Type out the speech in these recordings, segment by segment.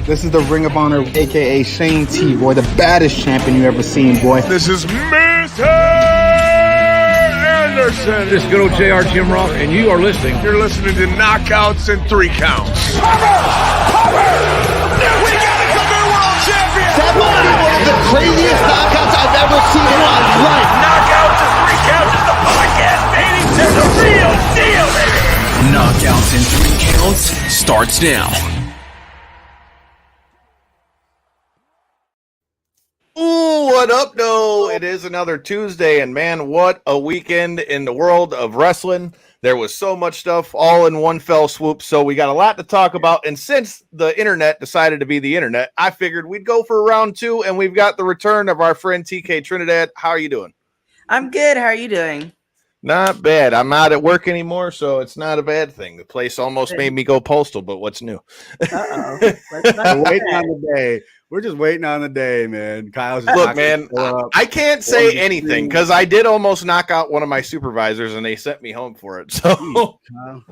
This is the Ring of Honor, a.k.a. Shane T, boy, the baddest champion you ever seen, boy. This is Mr. Anderson. This is good old JR Jim Ross, and you are listening. You're listening to Knockouts and 3 Counts. Cover! We got a new world champion! That might be one of the craziest knockouts I've ever seen in my life. Knockouts and 3 Counts is the podcast, baby! It's the real deal, baby! Knockouts and 3 Counts starts now. Ooh, what up, though? It is another Tuesday, and man, what a weekend in the world of wrestling. There was so much stuff all in one fell swoop, so we got a lot to talk about. And since the internet decided to be the internet, I figured we'd go for round 2, and we've got the return of our friend TK Trinidad. How are you doing? I'm good. How are you doing? Not bad. I'm not at work anymore, so it's not a bad thing. The place almost made me go postal, but what's new? Uh-oh. We're waiting on the day. We're just waiting on the day, man. Kyle's just Look, man, I can't say anything because I did almost knock out one of my supervisors, and they sent me home for it. So,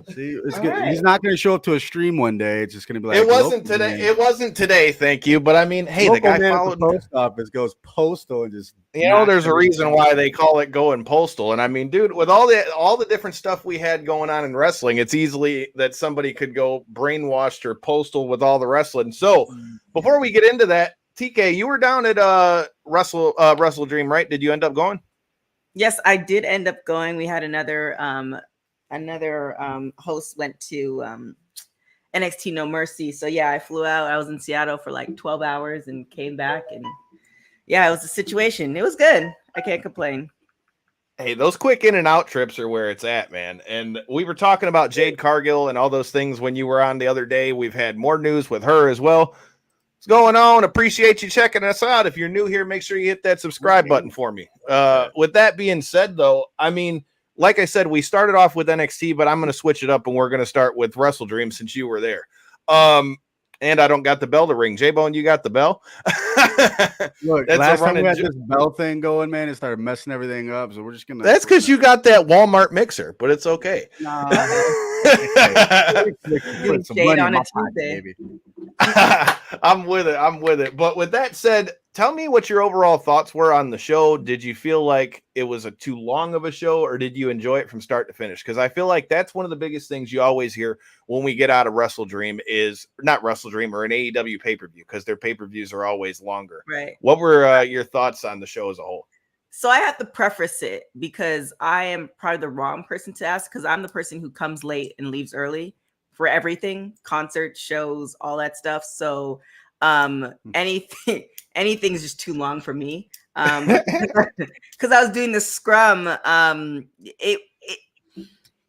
see, it's good. Right. He's not going to show up to a stream one day. It's just going to be like, it wasn't today. Man. It wasn't today. Thank you, but I mean, hey, the guy followed the post office, goes postal, and just there's a reason why they call it going postal. And I mean, dude, with all the different stuff we had going on in wrestling, it's easily that somebody could go brainwashed or postal with all the wrestling. So, before we get into that, TK, you were down at WrestleDream, right? Did you end up going? Yes, I did end up going. We had another host went to NXT No Mercy. So yeah, I flew out. I was in Seattle for like 12 hours and came back, and yeah, it was a situation. It was good. I can't complain. Hey, those quick in and out trips are where it's at, man. And we were talking about Jade Cargill and all those things when you were on the other day. We've had more news with her as well. What's going on? Appreciate you checking us out. If you're new here, make sure you hit that subscribe button for me. With that being said, though, I mean, like I said, we started off with NXT, but I'm going to switch it up, and we're going to start with WrestleDream since you were there. And I don't got the bell to ring. J-Bone, you got the bell? Look, last time we had this bell thing going, man, it started messing everything up. So we're just gonna. That's because you got that Walmart mixer, but it's okay. Nah. Put some money in my pocket, baby. I'm with it. But with that said, tell me what your overall thoughts were on the show. Did you feel like it was too long of a show, or did you enjoy it from start to finish? Because I feel like that's one of the biggest things you always hear when we get out of WrestleDream is not WrestleDream or an AEW pay-per-view, because their pay-per-views are always longer. Right. What were your thoughts on the show as a whole? So I have to preface it because I am probably the wrong person to ask, because I'm the person who comes late and leaves early for everything, concerts, shows, all that stuff. So anything's just too long for me. Because I was doing the scrum. It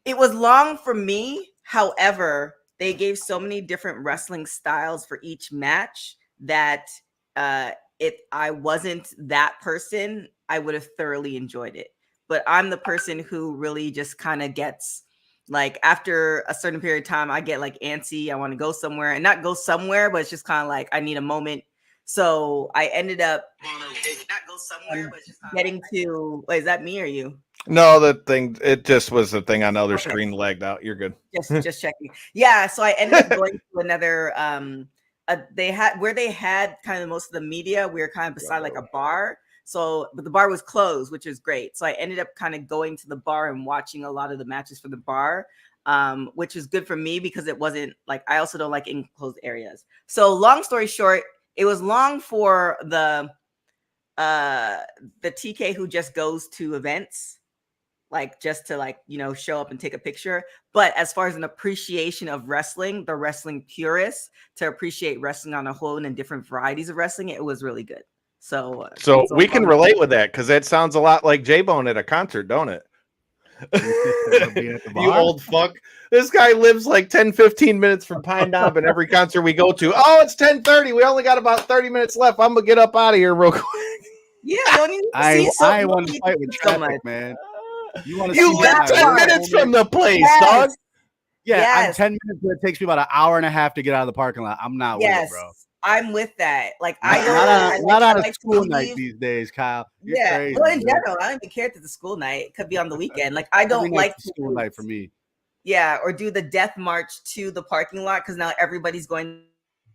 was long for me. However, they gave so many different wrestling styles for each match that I wasn't that person, I would have thoroughly enjoyed it. But I'm the person who really just kind of gets, like, after a certain period of time, I get like antsy. I want to go somewhere, and not go somewhere, but it's just kind of like I need a moment. So I ended up getting to. Wait, is that me or you? No, the thing, it just was the thing on the other screen lagged out. You're good. Just checking. Yeah, so I ended up going to another. They had kind of most of the media. We were kind of beside like a bar. So, but the bar was closed, which is great. So I ended up kind of going to the bar and watching a lot of the matches for the bar, which was good for me because it wasn't like, I also don't like enclosed areas. So long story short, it was long for the TK who just goes to events, like just to like, show up and take a picture. But as far as an appreciation of wrestling, the wrestling purists to appreciate wrestling on a whole and different varieties of wrestling, it was really good. So we can relate with that because that sounds a lot like J-Bone at a concert, don't it? You old fuck. This guy lives like 10-15 minutes from Pine Knob and every concert we go to. Oh, it's 10:30. We only got about 30 minutes left. I'm gonna get up out of here real quick. Yeah, don't even I want to fight with traffic, man. You live 10 minutes from the place, dog. Yeah, yes. I'm 10 minutes, but it takes me about an hour and a half to get out of the parking lot. I'm not with it, bro. I'm with that. Like not on a school night these days, Kyle. You're crazy, well, in general, I don't even care if it's a school night. It could be on the weekend. Like I don't like school night for me. Yeah, or do the death march to the parking lot because now everybody's going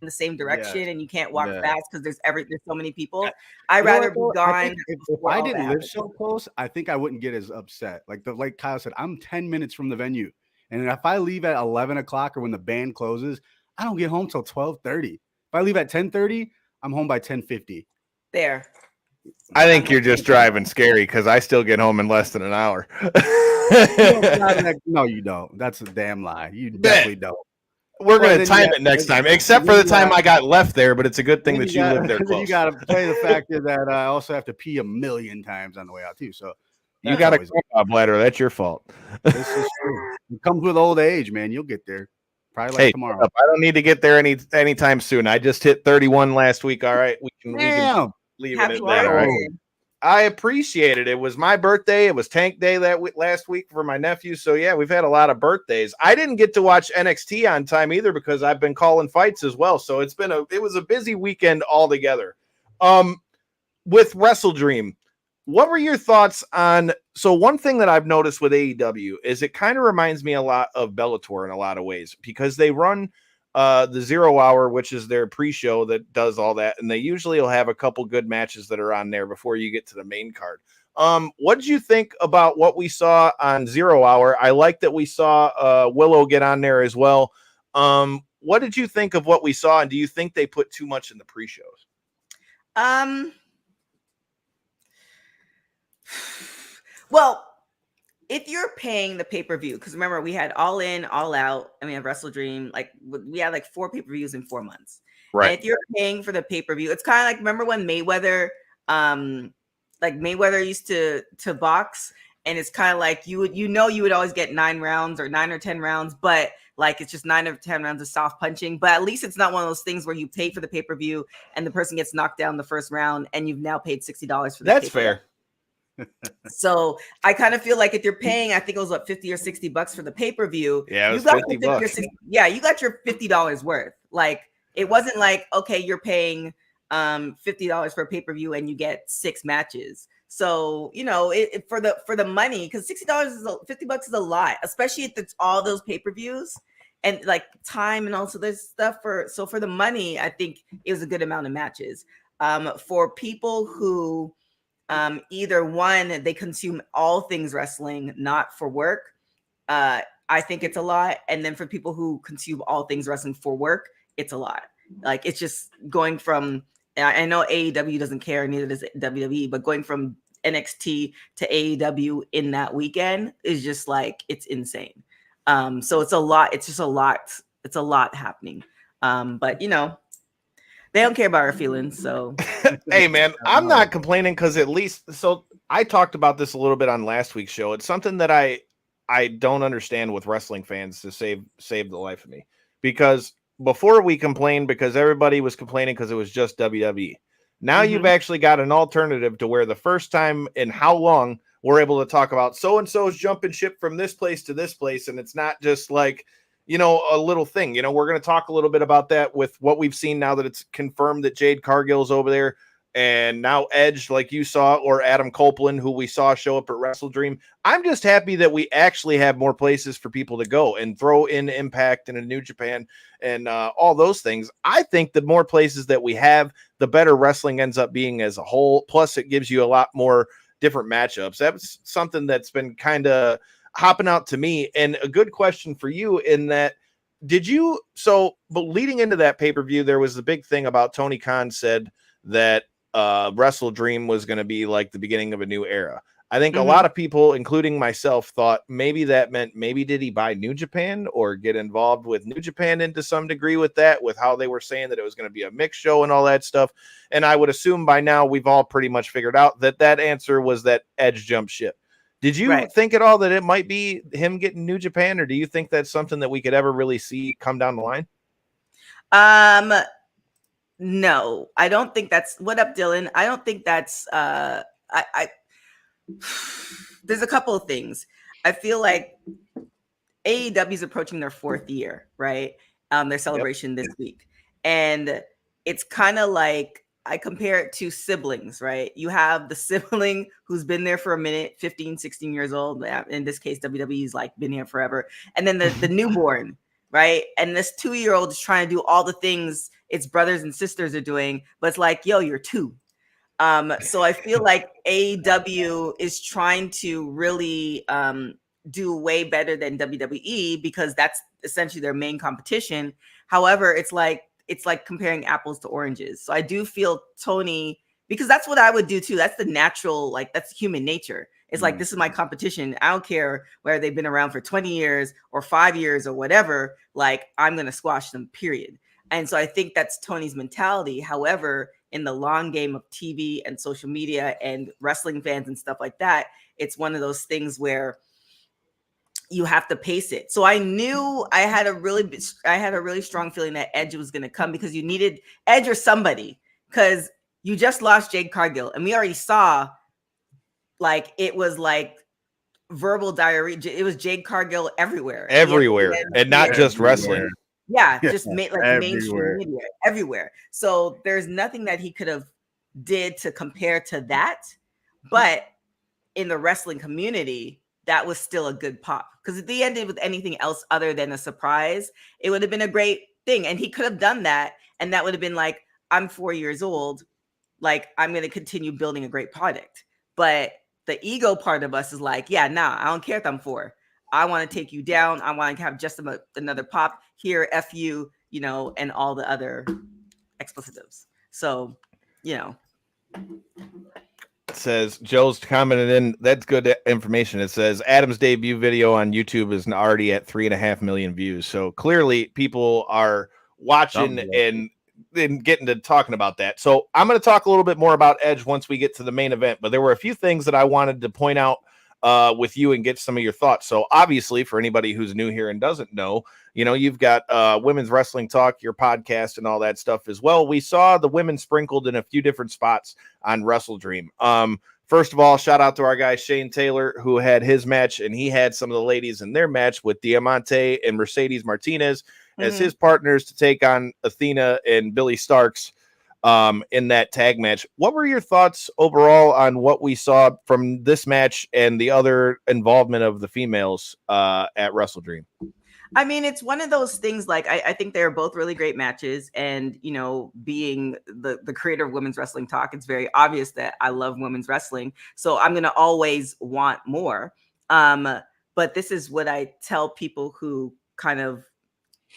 the same direction and you can't walk Yeah. fast because there's so many people. I'd rather be gone. If I didn't live so close, I think I wouldn't get as upset. Like Kyle said, I'm 10 minutes from the venue. And if I leave at 11 o'clock or when the band closes, I don't get home till 12:30. If I leave at 10:30, I'm home by 10:50. There. I think you're just driving scary because I still get home in less than an hour. No, you don't. That's a damn lie. You definitely don't. We're going to time it next time, except for the time I got left there, but it's a good thing that you live there close. You got to play the factor that I also have to pee a million times on the way out, too. So you got a bladder. That's your fault. This is true. It comes with old age, man. You'll get there. Probably like tomorrow. I don't need to get there anytime soon. I just hit 31 last week. All right. We can leave it at that. All right. I appreciate it. It was my birthday. It was Tank Day last week for my nephew. So yeah, we've had a lot of birthdays. I didn't get to watch NXT on time either because I've been calling fights as well. So it was a busy weekend altogether. With WrestleDream, what were your thoughts on? So one thing that I've noticed with AEW is it kind of reminds me a lot of Bellator in a lot of ways because they run the 0 hour, which is their pre-show that does all that, and they usually will have a couple good matches that are on there before you get to the main card. What did you think about what we saw on 0 hour? I like that we saw Willow get on there as well. What did you think of what we saw, and do you think they put too much in the pre-shows? Well, if you're paying the pay-per-view, because remember we had All In, All Out, and we have WrestleDream, like we had like 4 pay-per-views in 4 months. Right. And if you're paying for the pay-per-view, it's kind of like, remember when Mayweather, Mayweather used to box, and it's kind of like you would always get 9 rounds or 9 or 10 rounds, but like it's just 9 or 10 rounds of soft punching. But at least it's not one of those things where you pay for the pay-per-view and the person gets knocked down the first round, and you've now paid $60 for the That's fair. So I kind of feel like if you're paying, I think it was what, $50 or $60 for the pay-per-view. Yeah, it was $50. Yeah, you got your $50 worth. Like it wasn't like, okay, you're paying $50 for a pay-per-view and you get 6 matches. So, for the money, because $60 is $50 is a lot, especially if it's all those pay-per-views and like time and also this stuff for the money, I think it was a good amount of matches. For people who either one, they consume all things wrestling, not for work. I think it's a lot. And then for people who consume all things wrestling for work, it's a lot. Like it's just going from, I know AEW doesn't care, neither does WWE, but going from NXT to AEW in that weekend is just like, it's insane. So it's a lot. It's just a lot. It's a lot happening. But they don't care about our feelings. So, hey, man, I'm not complaining because at least, so I talked about this a little bit on last week's show. It's something that I don't understand with wrestling fans to save the life of me. Because before we complained because everybody was complaining because it was just WWE. Now you've actually got an alternative to where the first time in how long we're able to talk about so-and-so's jumping ship from this place to this place. And it's not just like, a little thing. We're going to talk a little bit about that with what we've seen now that it's confirmed that Jade Cargill's over there. And now Edge, like you saw, or Adam Copeland, who we saw show up at WrestleDream. I'm just happy that we actually have more places for people to go and throw in Impact and a New Japan and all those things. I think the more places that we have, the better wrestling ends up being as a whole. Plus, it gives you a lot more different matchups. That's something that's been kind of hopping out to me. And a good question for you in that, but leading into that pay-per-view, there was the big thing about Tony Khan said that WrestleDream was going to be like the beginning of a new era. I think a lot of people, including myself, thought maybe that meant did he buy New Japan or get involved with New Japan into some degree with that, with how they were saying that it was going to be a mixed show and all that stuff. And I would assume by now we've all pretty much figured out that answer was that Edge jumped ship. Did you think at all that it might be him getting New Japan, or do you think that's something that we could ever really see come down the line? No, I don't think that's what up, Dylan. I don't think that's there's a couple of things. I feel like AEW is approaching their 4th year, right? Their celebration this week. And it's kind of like, I compare it to siblings, right? You have the sibling who's been there for a minute, 15, 16 years old. In this case, WWE's like been here forever. And then the newborn right? And this 2-year-old is trying to do all the things its brothers and sisters are doing, but it's like, yo, you're 2. So I feel like AEW is trying to really do way better than WWE because that's essentially their main competition. However, it's like comparing apples to oranges. So I do feel Tony, because that's what I would do too. That's the natural, like that's human nature. It's like, this is my competition. I don't care whether they've been around for 20 years or 5 years or whatever. Like, I'm going to squash them, period. And so I think that's Tony's mentality. However, in the long game of TV and social media and wrestling fans and stuff like that, it's one of those things where you have to pace it. So I knew I had a really strong feeling that Edge was going to come, because you needed Edge or somebody, because you just lost Jade Cargill, and we already saw, like, it was like verbal diarrhea. It was Jade Cargill everywhere, and not just wrestling. Yeah, just mainstream media everywhere. So there's nothing that he could have did to compare to that. But in the wrestling community, that was still a good pop. Because if they ended with anything else other than a surprise, it would have been a great thing. And he could have done that. And that would have been like, I'm 4 years old. Like, I'm going to continue building a great product. But the ego part of us is like, yeah, nah, I don't care if I'm 4. I want to take you down. I want to have just another pop here, F you, and all the other explicitives. So, It says, Joe's commented in, that's good information. It says Adam's debut video on YouTube is already at 3.5 million views. So clearly people are watching and getting to talking about that. So I'm going to talk a little bit more about Edge once we get to the main event, but there were a few things that I wanted to point out with you and get some of your thoughts. So obviously, for anybody who's new here and doesn't know, you've got Women's Wrestling Talk, your podcast, and all that stuff as well. We saw the women sprinkled in a few different spots on WrestleDream. First of all, shout out to our guy Shane Taylor, who had his match, and he had some of the ladies in their match with Diamante and Mercedes Martinez as his partners to take on Athena and Billy Starks in that tag match. What were your thoughts overall on what we saw from this match and the other involvement of the females at WrestleDream? I mean, it's one of those things, like, I think they're both really great matches. And, being the creator of Women's Wrestling Talk, it's very obvious that I love women's wrestling. So I'm going to always want more. But this is what I tell people who kind of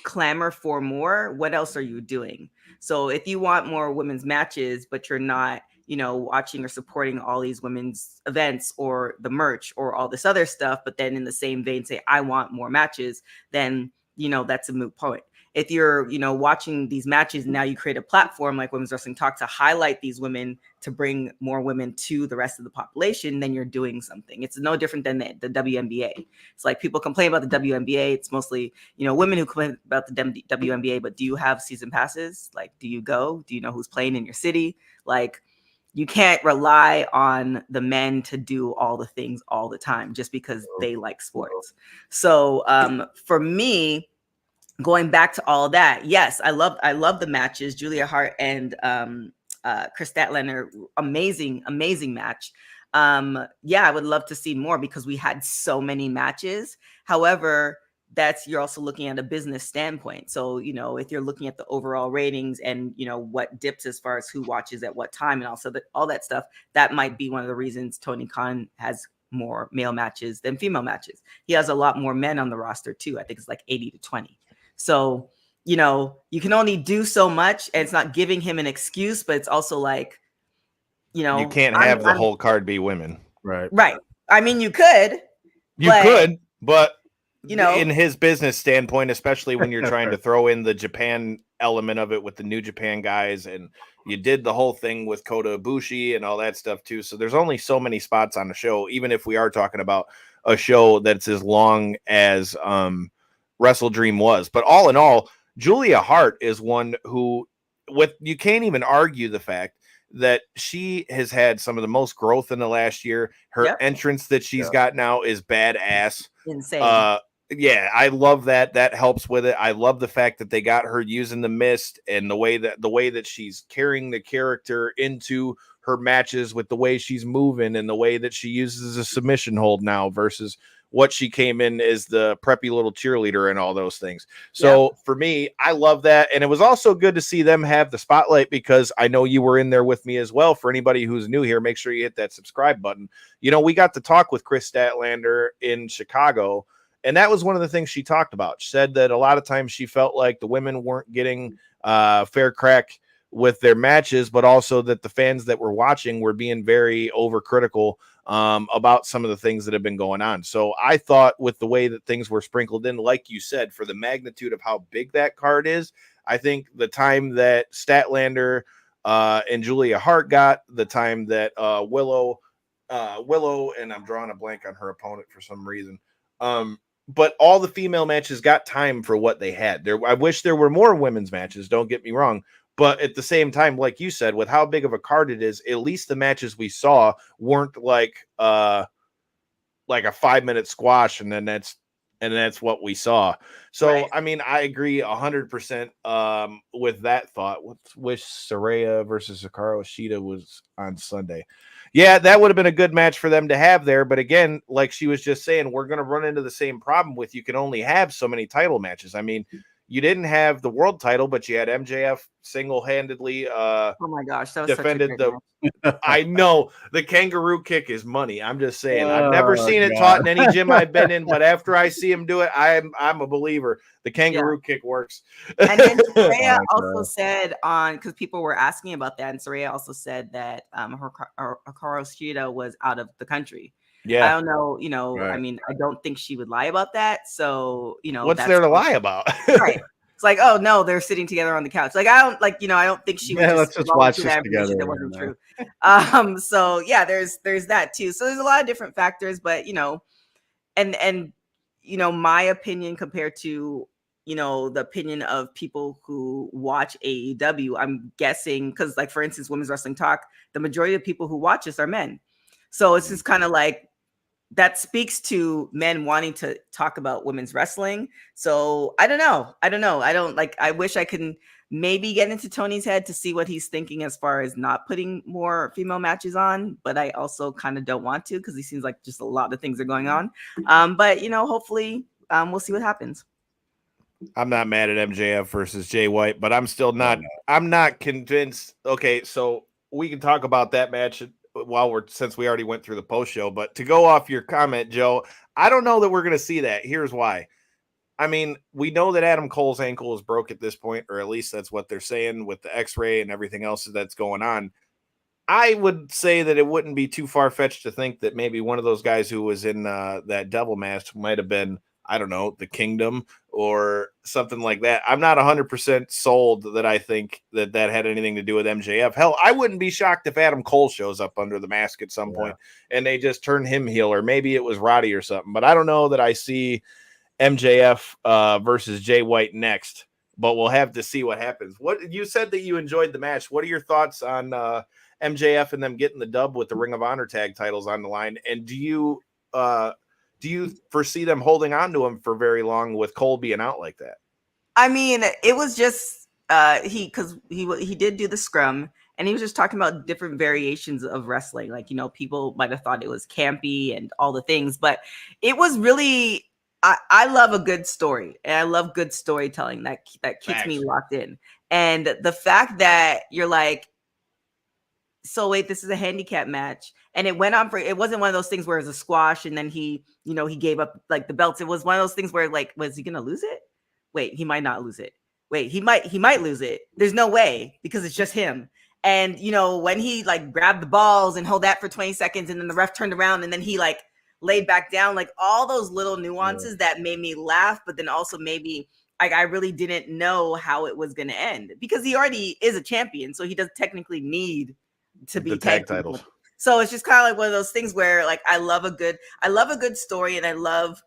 clamor for more. What else are you doing? So if you want more women's matches, but you're not, watching or supporting all these women's events or the merch or all this other stuff, but then in the same vein say, I want more matches, then, that's a moot point. If you're, watching these matches, now you create a platform like Women's Wrestling Talk to highlight these women, to bring more women to the rest of the population, then you're doing something. It's no different than the WNBA. It's like people complain about the WNBA. It's mostly, women who complain about the WNBA, but do you have season passes? Like, do you go? Do you know who's playing in your city? Like, you can't rely on the men to do all the things all the time just because they like sports. So for me, going back to all that, yes, I love the matches. Julia Hart and Chris Statlander, amazing match. I would love to see more because we had so many matches. However, you're also looking at a business standpoint. So, if you're looking at the overall ratings and, what dips as far as who watches at what time and also all that stuff, that might be one of the reasons Tony Khan has more male matches than female matches. He has a lot more men on the roster too. I think it's like 80-20. So, you can only do so much, and it's not giving him an excuse, but it's also like, you can't have the whole card be women. Right. I mean, you could, but in his business standpoint, especially when you're trying to throw in the Japan element of it with the New Japan guys, and you did the whole thing with Kota Ibushi and all that stuff too. So there's only so many spots on the show, even if we are talking about a show that's as long as WrestleDream was. But all in all, Julia Hart is one who, you can't even argue the fact that she has had some of the most growth in the last year. Her entrance that she's got now is badass. Insane. Yeah, I love that. That helps with it. I love the fact that they got her using the mist and the way that she's carrying the character into her matches with the way she's moving and the way that she uses a submission hold now versus what she came in as the preppy little cheerleader and all those things. So for me, I love that. And it was also good to see them have the spotlight, because I know you were in there with me as well. For anybody who's new here, make sure you hit that subscribe button. You know, we got to talk with Chris Statlander in Chicago, and that was one of the things she talked about. She said that a lot of times she felt like the women weren't getting fair crack with their matches, but also that the fans that were watching were being very overcritical about some of the things that have been going on. So I thought, with the way that things were sprinkled in, like you said, for the magnitude of how big that card is, I think the time that Statlander and Julia Hart got, the time that Willow, and I'm drawing a blank on her opponent for some reason, but all the female matches got time for what they had. I wish there were more women's matches, don't get me wrong. But at the same time, like you said, with how big of a card it is, at least the matches we saw weren't like a 5-minute squash, and that's what we saw. So, right. I mean, I agree 100% with that thought. Wish Saraya versus Hikaru Shida was on Sunday. Yeah, that would have been a good match for them to have there. But again, like she was just saying, we're going to run into the same problem with, you can only have so many title matches. I mean, you didn't have the world title, but you had MJF single-handedly oh my gosh, that was defended such a great the I know the kangaroo kick is money. I'm just saying, I've never seen it taught in any gym I've been in, but after I see him do it, I'm a believer. The kangaroo kick works. And then Saraya also said, because people were asking about that, and Saraya also said that Hikaru Shida was out of the country. Yeah, I don't know, right. I mean, I don't think she would lie about that. So, what's there to lie about? Right. It's like, oh no, they're sitting together on the couch. Like, I don't think she would let's just watch this together. That wasn't true. So yeah, there's that too. So there's a lot of different factors, but and my opinion compared to the opinion of people who watch AEW, I'm guessing, because like, for instance, Women's Wrestling Talk, the majority of people who watch this are men. So it's just kind of like, that speaks to men wanting to talk about women's wrestling. So I don't know. I wish I could maybe get into Tony's head to see what he's thinking as far as not putting more female matches on, but I also kind of don't want to, because he seems like just a lot of things are going on. But hopefully we'll see what happens. I'm not mad at MJF versus Jay White, but I'm still not, I'm not convinced. Okay. So we can talk about that match since we already went through the post show, but to go off your comment, Joe, I don't know that we're going to see that. Here's why. I mean, we know that Adam Cole's ankle is broke at this point, or at least that's what they're saying with the x-ray and everything else that's going on. I would say that it wouldn't be too far-fetched to think that maybe one of those guys who was in that devil mask might have been, I don't know, the Kingdom or something like that. I'm not 100% sold that I think that had anything to do with MJF. Hell, I wouldn't be shocked if Adam Cole shows up under the mask at some point and they just turn him heel, or maybe it was Roddy or something. But I don't know that I see MJF versus Jay White next, but we'll have to see what happens. What you said that you enjoyed the match. What are your thoughts on MJF and them getting the dub with the Ring of Honor tag titles on the line? And do you foresee them holding on to him for very long with Cole being out like that? I mean, it was just because he did do the scrum, and he was just talking about different variations of wrestling. Like, people might have thought it was campy and all the things, but it was really, I love a good story, and I love good storytelling that keeps me locked in. And the fact that you're like, so wait, this is a handicap match. And it went on it wasn't one of those things where it was a squash and then he gave up like the belts. It was one of those things where like, was he going to lose it? Wait, he might not lose it. Wait, he might lose it. There's no way, because it's just him. And, when he like grabbed the balls and held that for 20 seconds and then the ref turned around and then he like laid back down, like all those little nuances that made me laugh, but then also maybe like I really didn't know how it was going to end, because he already is a champion. So he doesn't technically need to be the tag titles. So it's just kind of like one of those things where like I love a good story, and I love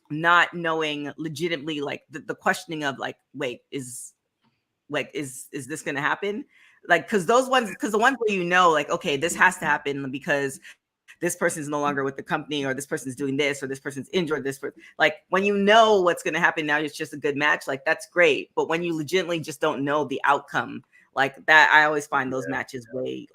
not knowing legitimately like the questioning of like, wait, is this going to happen? Like, because the ones where like, okay, this has to happen because this person's no longer with the company, or this person's doing this, or this person's injured, like when you know what's going to happen now, it's just a good match. Like, that's great. But when you legitimately just don't know the outcome like that, I always find those matches way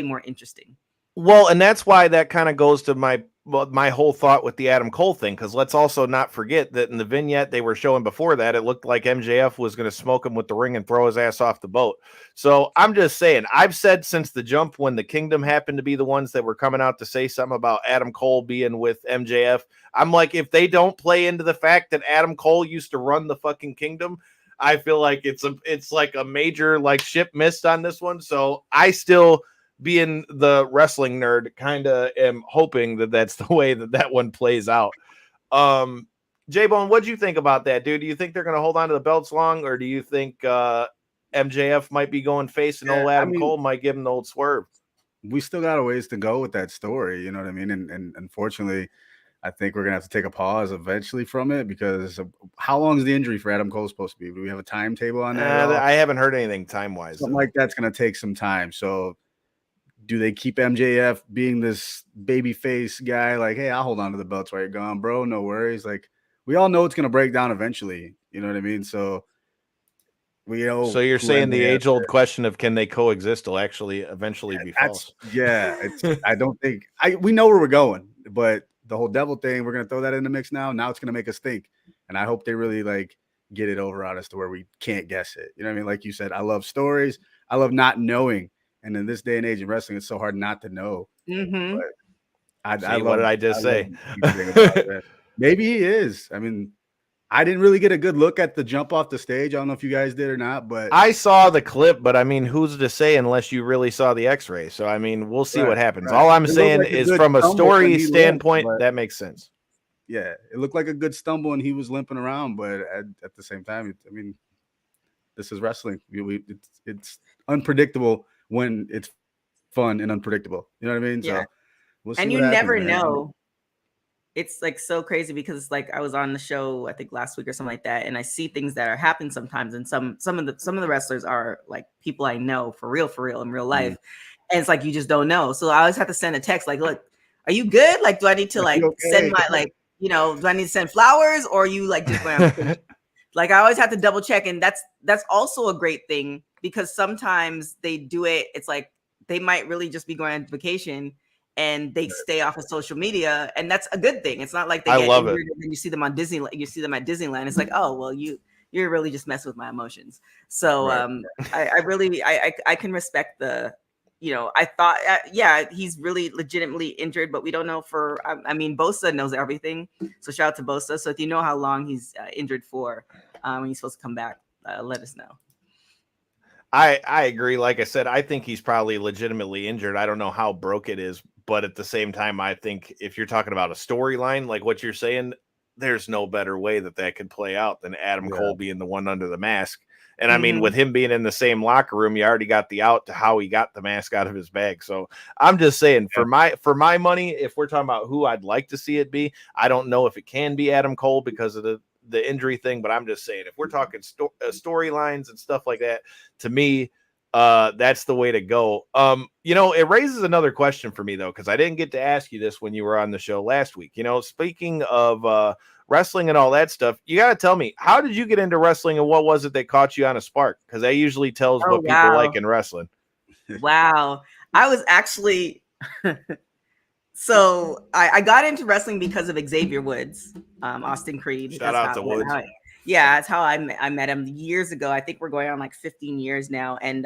more interesting. Well, and that's why that kind of goes to my whole thought with the Adam Cole thing, because let's also not forget that in the vignette they were showing before that, it looked like MJF was going to smoke him with the ring and throw his ass off the boat. So I'm just saying, I've said since the jump when the Kingdom happened to be the ones that were coming out to say something about Adam Cole being with MJF, I'm like, if they don't play into the fact that Adam Cole used to run the fucking Kingdom, I feel like it's like a major like ship missed on this one. So I still, being the wrestling nerd, kind of am hoping that that's the way that one plays out. J-Bone, what'd you think about that, dude? Do you think they're going to hold on to the belts long, or do you think MJF might be going face and old Adam Cole might give him the old swerve? We still got a ways to go with that story, you know what I mean? And unfortunately, I think we're going to have to take a pause eventually from it, because how long is the injury for Adam Cole supposed to be? Do we have a timetable on that? I haven't heard anything time-wise. Something like that's going to take some time. So do they keep MJF being this baby face guy? Like, hey, I'll hold on to the belts while you're gone, bro. No worries. Like, we all know it's going to break down eventually. You know what I mean? So we know. So you're saying the age-old question of can they coexist will actually eventually be false? Yeah. I don't think we know where we're going, but the whole devil thing, we're going to throw that in the mix now. Now it's going to make us think. And I hope they really like get it over on us to where we can't guess it. You know what I mean? Like you said, I love stories. I love not knowing. And in this day and age in wrestling, it's so hard not to know. Mm-hmm. What did I just say? Maybe he is. I mean, I didn't really get a good look at the jump off the stage. I don't know if you guys did or not, but I saw the clip. But I mean, who's to say unless you really saw the X-ray? So I mean, we'll see what happens. Right. All I'm saying is, from a story standpoint, that makes sense. Yeah, it looked like a good stumble, and he was limping around. But at the same time, I mean, this is wrestling. It's unpredictable when it's fun and unpredictable. You know what I mean? Yeah. So we'll see. And you never know. It's like so crazy, because like I was on the show, I think last week or something like that, and I see things that are happening sometimes. And some of the wrestlers are like people I know for real in real life. And it's like, you just don't know. So I always have to send a text like, look, are you good? Like, do I need to like send my like, you know, do I need to send flowers, or are you like just going like, I always have to double check. And that's also a great thing, because sometimes they do it. It's like they might really just be going on vacation and they stay off of social media, and that's a good thing. It's not like they get injured and then you see them on Disney. You see them at Disneyland. It's like, oh well, you're really just messing with my emotions. So I can respect the, you know, I thought he's really legitimately injured, but we don't know for. I mean, Bosa knows everything, so shout out to Bosa. So if you know how long he's injured for, when he's supposed to come back, let us know. I agree. Like I said, I think he's probably legitimately injured. I don't know how broke it is, but at the same time, I think if you're talking about a storyline like what you're saying, there's no better way that could play out than Adam Cole being the one under the mask. And I mean, with him being in the same locker room, you already got the out to how he got the mask out of his bag. So I'm just saying, for my money, if we're talking about who I'd like to see it be, I don't know if it can be Adam Cole because of the injury thing, but I'm just saying, if we're talking storylines and stuff like that, to me, that's the way to go. You know, it raises another question for me though, because I didn't get to ask you this when you were on the show last week. You know, speaking of wrestling and all that stuff, you got to tell me, how did you get into wrestling, and what was it that caught you on a spark? Because that usually tells what people like in wrestling. Wow, I was actually. So I got into wrestling because of Xavier Woods, Austin Creed. Shout out to Woods. That's how I met him years ago. I think we're going on like 15 years now. And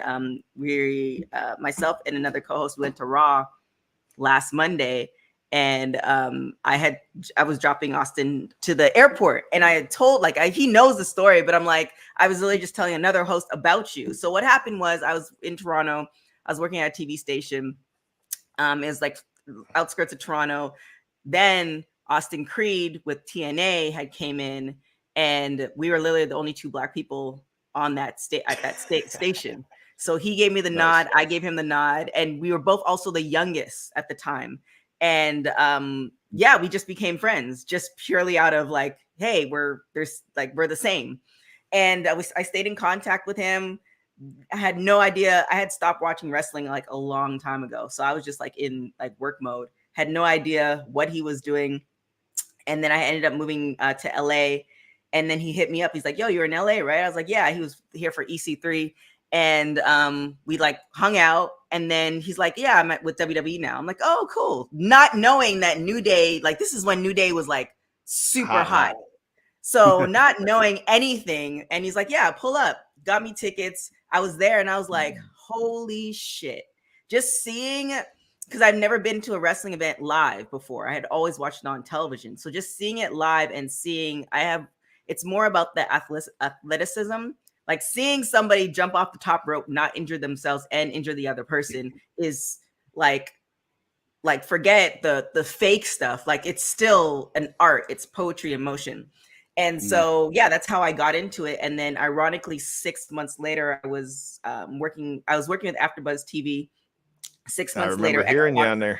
myself and another co-host went to Raw last Monday. And I was dropping Austin to the airport. And I had told, he knows the story, but I'm like, I was literally just telling another host about you. So what happened was, I was in Toronto. I was working at a TV station. It was like outskirts of Toronto. Then Austin Creed with TNA had came in, and we were literally the only two Black people on that station. So he gave me the nod, I gave him the nod, and we were both also the youngest at the time. And we just became friends, just purely out of like, hey, we're the same. And I stayed in contact with him. I had no idea. I had stopped watching wrestling like a long time ago. So I was just like in like work mode, had no idea what he was doing. And then I ended up moving to LA, and then he hit me up. He's like, yo, you're in LA, right? I was like, yeah. He was here for EC3. and we like hung out. And then he's like, yeah, I'm with WWE now. I'm like, oh, cool. Not knowing that New Day, like this is when New Day was like super hot. So not knowing anything. And he's like, yeah, pull up. Got me tickets. I was there and I was like, holy shit. Just seeing, because I've never been to a wrestling event live before. I had always watched it on television. So just seeing it live and seeing, it's more about the athleticism. Like seeing somebody jump off the top rope, not injure themselves and injure the other person is like forget the fake stuff. Like it's still an art. It's poetry in motion. And so, yeah, that's how I got into it. And then ironically, 6 months later, I was working with AfterBuzz TV. 6 months later. I remember hearing you on there.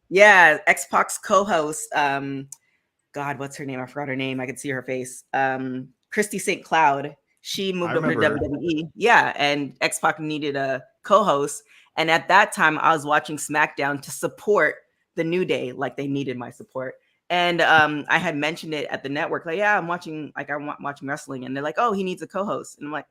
Yeah. X-Pac's co-host, God, what's her name? I forgot her name. I could see her face. Christy St. Cloud. She moved over to WWE. Yeah. And X-Pac needed a co-host. And at that time, I was watching SmackDown to support the New Day. Like they needed my support. And I had mentioned it at the network. Like, yeah, I'm watching wrestling. And they're like, oh, he needs a co-host. And I'm like,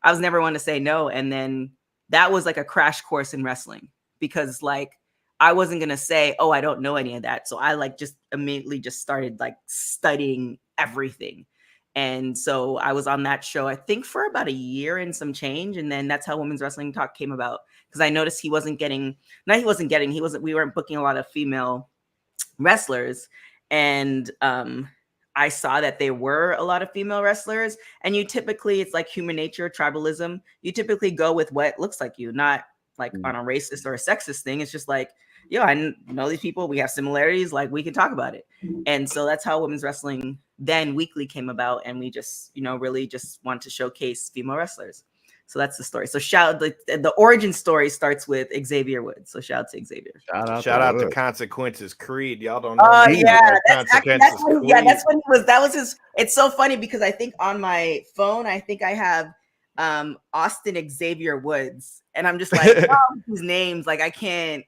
I was never one to say no. And then that was like a crash course in wrestling because like, I wasn't going to say, oh, I don't know any of that. So I like just immediately just started like studying everything. And so I was on that show, I think for about a year and some change. And then that's how Women's Wrestling Talk came about. Because I noticed we weren't booking a lot of female wrestlers. And I saw that there were a lot of female wrestlers. And you typically, it's like human nature, tribalism. You typically go with what looks like you, not like on a racist or a sexist thing. It's just like, yo, I know these people, we have similarities, like we can talk about it. And so that's how Women's Wrestling Then Weekly came about. And we just, really just want to showcase female wrestlers. So that's the story. So the origin story starts with Xavier Woods. So shout out to Xavier. Shout out to Consequences Creed. Y'all don't know. Oh yeah, that's when he was. That was his. It's so funny because I think on my phone, I think I have Austin Xavier Woods, and I'm just like, these names, like I can't.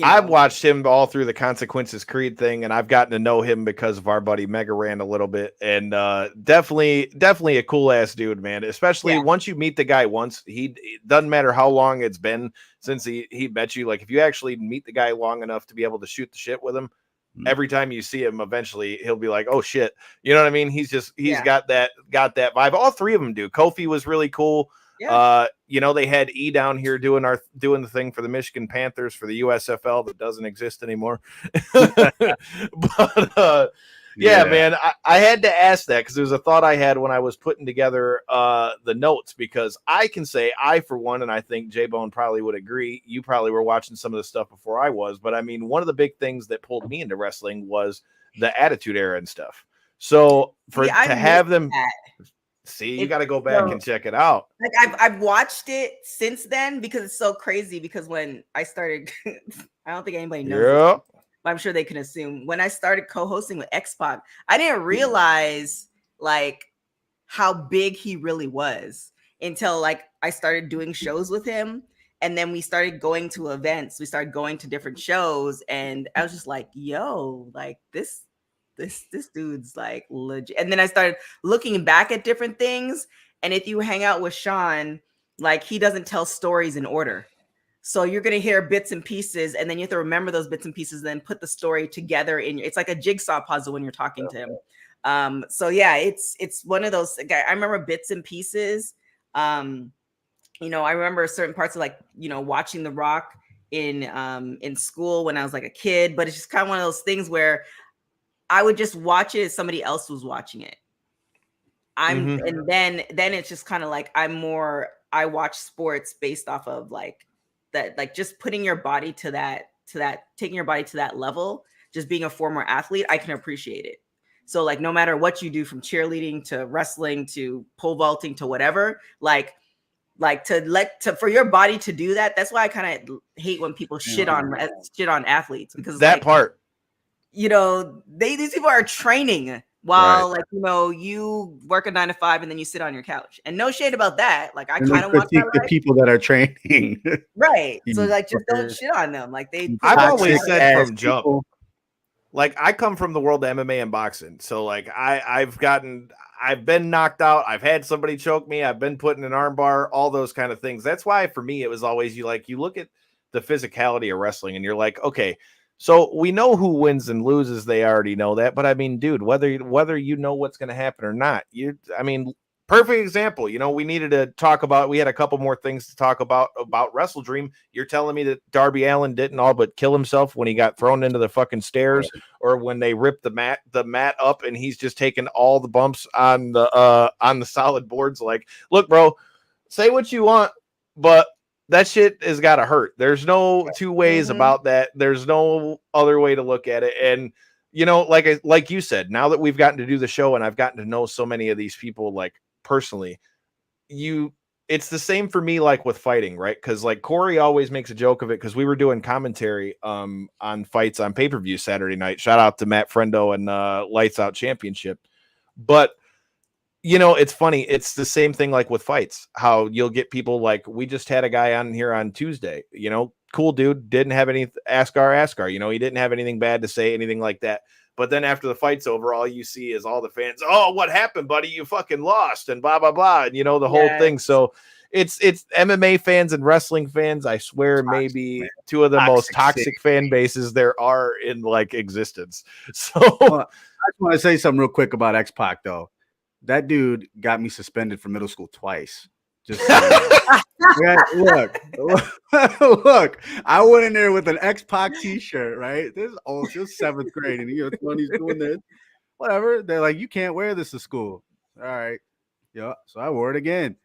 I've watched him all through the Consequences Creed thing, and I've gotten to know him because of our buddy Mega Ran a little bit, and definitely a cool ass dude, man. Especially once you meet the guy once, it doesn't matter how long it's been since he met you. Like if you actually meet the guy long enough to be able to shoot the shit with him, every time you see him, eventually he'll be like, oh shit, you know what I mean? He's got that vibe. All three of them do. Kofi was really cool. Yeah. They had E down here doing the thing for the Michigan Panthers for the USFL that doesn't exist anymore. But man, I had to ask that because it was a thought I had when I was putting together the notes, because I can say I, for one, and I think J-Bone probably would agree, you probably were watching some of the stuff before I was, but I mean, one of the big things that pulled me into wrestling was the Attitude Era and stuff. So to have them... See, you got to go back and check it out. Like I've watched it since then because it's so crazy. Because when I started, I don't think anybody knows, but I'm sure they can assume. When I started co-hosting with X-Pac, I didn't realize like how big he really was until like I started doing shows with him, and then we started going to events. We started going to different shows, and I was just like, "Yo, like this dude's like legit." And then I started looking back at different things. And if you hang out with Sean, like he doesn't tell stories in order. So you're going to hear bits and pieces, and then you have to remember those bits and pieces, and then put the story together it's like a jigsaw puzzle when you're talking to him. So yeah, it's one of those, I remember bits and pieces. I remember certain parts of like, watching The Rock in school when I was like a kid, but it's just kind of one of those things where I would just watch it as somebody else was watching it. And then it's just kind of like I watch sports based off of like that, like just putting your body to that, taking your body to that level, just being a former athlete, I can appreciate it. So like, no matter what you do, from cheerleading to wrestling to pole vaulting to whatever, for your body to do that. That's why I kind of hate when people shit on athletes, because that part. These people are training while you work a 9 to 5 and then you sit on your couch. And no shade about that. Like I kind of want the people that are training. Right. So like just don't shit on them. Like I've always said from jump. like I come from the world of MMA and boxing. So like I've been knocked out. I've had somebody choke me. I've been put in an arm bar, all those kind of things. That's why for me, it was always you look at the physicality of wrestling and you're like, okay, so we know who wins and loses. They already know that. But I mean, dude, whether you know what's going to happen or not, perfect example. We needed to talk about, we had a couple more things to talk about WrestleDream. You're telling me that Darby Allin didn't all but kill himself when he got thrown into the fucking stairs, or when they ripped the mat up and he's just taking all the bumps on the solid boards. Like, look, bro, say what you want, but that shit has got to hurt. There's no two ways about that. There's no other way to look at it. And like you said, now that we've gotten to do the show and I've gotten to know so many of these people, like, personally, it's the same for me, like with fighting, right? Because like Corey always makes a joke of it, because we were doing commentary on fights on pay-per-view Saturday night. Shout out to Matt Friendo and Lights Out Championship. But it's funny, it's the same thing like with fights, how you'll get people like, we just had a guy on here on Tuesday, cool dude, didn't have any Askar, he didn't have anything bad to say, anything like that. But then after the fight's over, all you see is all the fans, oh, what happened, buddy? You fucking lost, and blah, blah, blah. And, the whole thing. So it's MMA fans and wrestling fans, I swear, maybe two of the most toxic fan bases there are in, like, existence. So I just want to say something real quick about X-Pac, though. That dude got me suspended from middle school twice. Just look, I went in there with an X-Pac t-shirt, right? This is old, just 7th grade, and he's doing this. Whatever. They're like, you can't wear this to school. All right. Yeah. So I wore it again.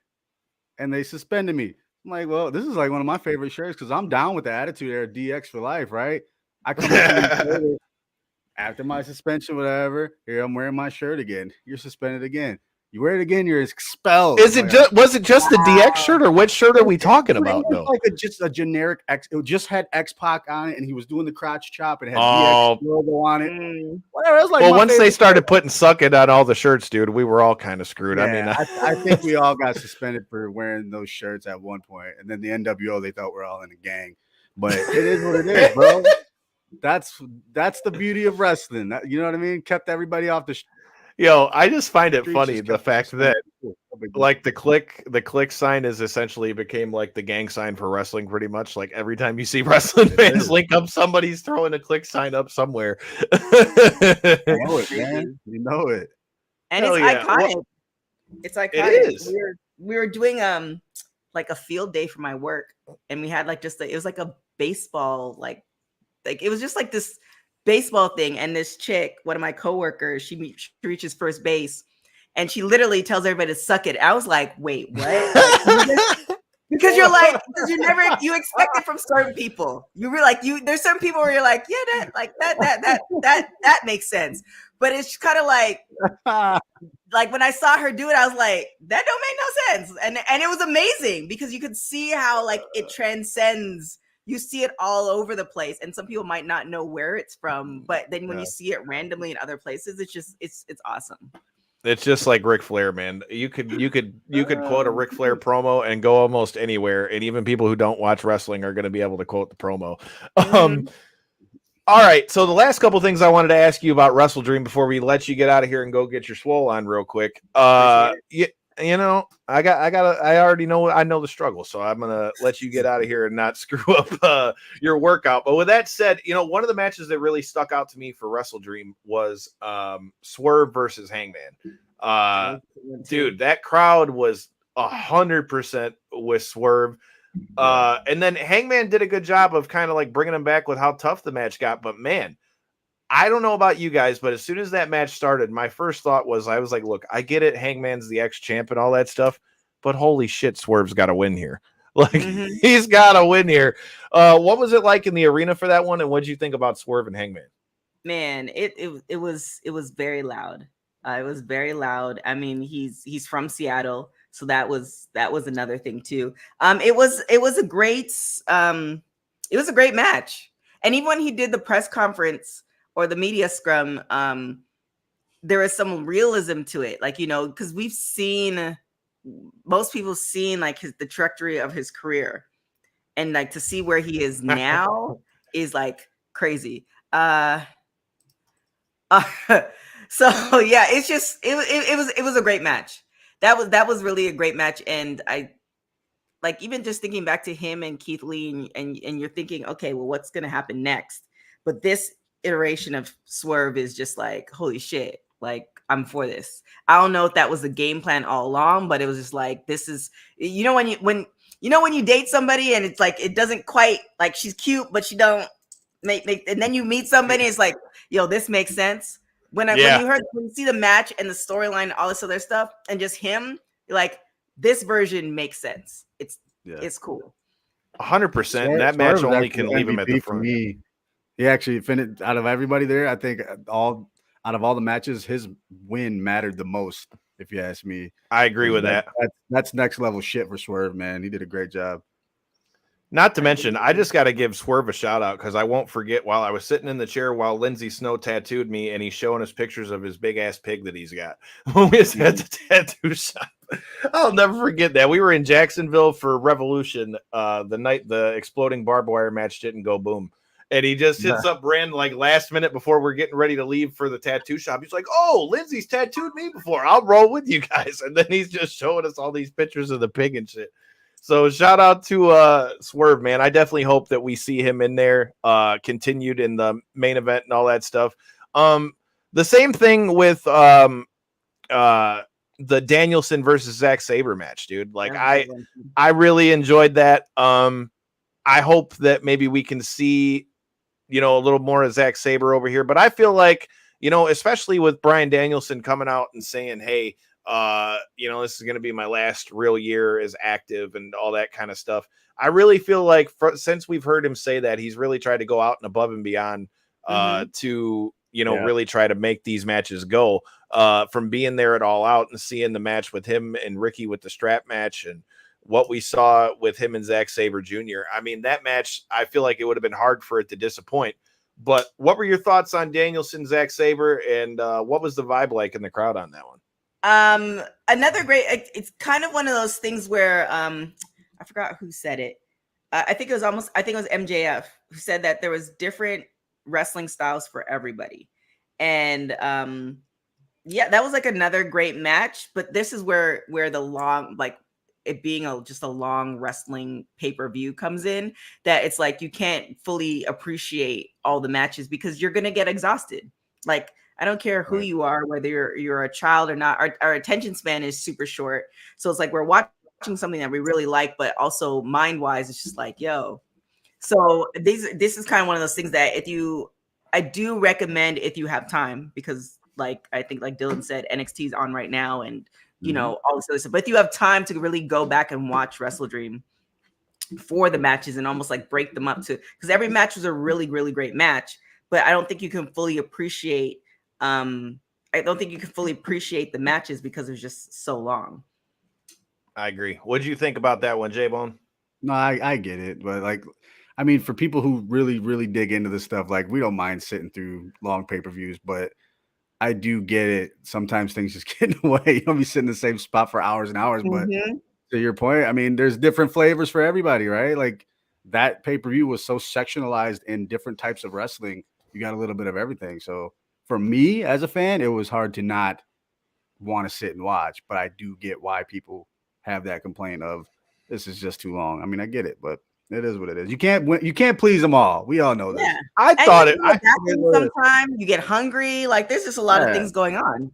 And they suspended me. I'm like, well, this is like one of my favorite shirts, because I'm down with the Attitude Era, DX for life, right? I come back after my suspension, whatever. Here, I'm wearing my shirt again. You're suspended again. You wear it again, you're expelled. Was it just the DX shirt, or what shirt are we talking about? No, like just a generic X. It just had X-Pac on it, and he was doing the crotch chop, and it had DX logo on it. Whatever. It was like, well, once they started putting "suck it" on all the shirts, dude, we were all kind of screwed. Yeah, I think we all got suspended for wearing those shirts at one point, and then the NWO, they thought we're all in a gang. But it is what it is, bro. That's the beauty of wrestling. You know what I mean? Kept everybody off the. Yo, I just find it funny, the fact that like the click sign is essentially became like the gang sign for wrestling, pretty much. Like every time you see wrestling fans link up, somebody's throwing a click sign up somewhere. You know it, man. You know it. And it's iconic. Well, it's iconic. It is. We were doing like a field day for my work, and we had like it was like a baseball like it was just like this baseball thing, and this chick, one of my coworkers, she reaches first base, and she literally tells everybody to suck it. I was like, wait, what? Because you expect it from certain people. You were like, there's certain people where you're like, yeah, that makes sense. But it's kind of like when I saw her do it, I was like, that don't make no sense. And it was amazing, because you could see how like it transcends. You see it all over the place, and some people might not know where it's from, but then when you see it randomly in other places, it's awesome. It's just like Ric Flair, man. You could quote a Ric Flair promo and go almost anywhere, and even people who don't watch wrestling are going to be able to quote the promo. All right, so the last couple things I wanted to ask you about WrestleDream before we let you get out of here and go get your swole on real quick. I already know, I know the struggle, so I'm gonna let you get out of here and not screw up your workout. But with that said, one of the matches that really stuck out to me for WrestleDream was Swerve versus Hangman. Dude, that crowd was 100% with Swerve. And then Hangman did a good job of kind of like bringing him back with how tough the match got. But man, I don't know about you guys, but as soon as that match started, my first thought was, I was like, look, I get it, Hangman's the ex-champ and all that stuff, but holy shit, Swerve's got to win here. Like, he's got to win here. What was it like in the arena for that one, and what did you think about Swerve and Hangman? Man, it was very loud. It was very loud. I mean, he's from Seattle, so that was another thing too. It was a great match. And even when he did the press conference or the media scrum, there is some realism to it. Like, because most people seen like the trajectory of his career, and like to see where he is now is like crazy. So yeah, it's just it was a great match. That was really a great match, and I like even just thinking back to him and Keith Lee, and you're thinking, okay, well, what's gonna happen next? But this iteration of Swerve is just like, holy shit, like I'm for this. I don't know if that was the game plan all along, but it was just like, this is, when you date somebody and it's like it doesn't quite, like she's cute, but she don't make and then you meet somebody, it's like, yo, this makes sense. When you see the match and the storyline, all this other stuff, and just him, you're like, this version makes sense. It's cool. 100%. That match only can leave him at the front. Me. He actually finished out of everybody there. I think out of all the matches, his win mattered the most, if you ask me. I agree with that. That's next level shit for Swerve, man. He did a great job. Not to mention, I just got to give Swerve a shout out because I won't forget while I was sitting in the chair while Lindsay Snow tattooed me and he's showing us pictures of his big ass pig that he's got. When we was at the tattoo shop. I'll never forget that. We were in Jacksonville for Revolution the night the exploding barbed wire match didn't go boom. And he just hits up Brand like last minute before we're getting ready to leave for the tattoo shop. He's like, oh, Lindsay's tattooed me before. I'll roll with you guys. And then he's just showing us all these pictures of the pig and shit. So shout out to Swerve, man. I definitely hope that we see him in there, continued in the main event and all that stuff. The same thing with the Danielson versus Zack Sabre match, dude. Like I really enjoyed that. I hope that maybe we can see, a little more of Zack Sabre over here. But I feel like, especially with Bryan Danielson coming out and saying, hey, this is going to be my last real year as active and all that kind of stuff. I really feel like since we've heard him say that, he's really tried to go out and above and beyond to, really try to make these matches go from being there at All Out and seeing the match with him and Ricky with the strap match and what we saw with him and Zack Sabre Jr. I mean, that match, I feel like it would have been hard for it to disappoint. But what were your thoughts on Danielson, Zack Sabre, and what was the vibe like in the crowd on that one? Another great, it's kind of one of those things where I forgot who said it. I think it was MJF who said that there was different wrestling styles for everybody. And that was like another great match, but this is where the long, like it being just a long wrestling pay-per-view comes in, that it's like you can't fully appreciate all the matches because you're gonna get exhausted. Like, I don't care who you are, whether you're a child or not. Our attention span is super short. So it's like we're watching something that we really like, but also mind-wise, it's just like, yo. So this is kind of one of those things that I do recommend if you have time, because like I think like Dylan said, NXT is on right now, and all this other stuff. But if you have time to really go back and watch WrestleDream for the matches and almost like break them up because every match was a really, really great match, but I don't think you can fully appreciate the matches because it's just so long. I agree. What did you think about that one, J-Bone? No, I get it. But like, I mean, for people who really, really dig into this stuff, like we don't mind sitting through long pay-per-views, but I do get it. Sometimes things just get in the way. You don't be sitting in the same spot for hours and hours. But to your point, I mean, there's different flavors for everybody, right? Like that pay-per-view was so sectionalized in different types of wrestling. You got a little bit of everything. So for me as a fan, it was hard to not want to sit and watch. But I do get why people have that complaint of this is just too long. I mean, I get it, but it is what it is. You can't please them all. We all know this. Yeah. Sometimes you get hungry. Like there's just a lot of things going on.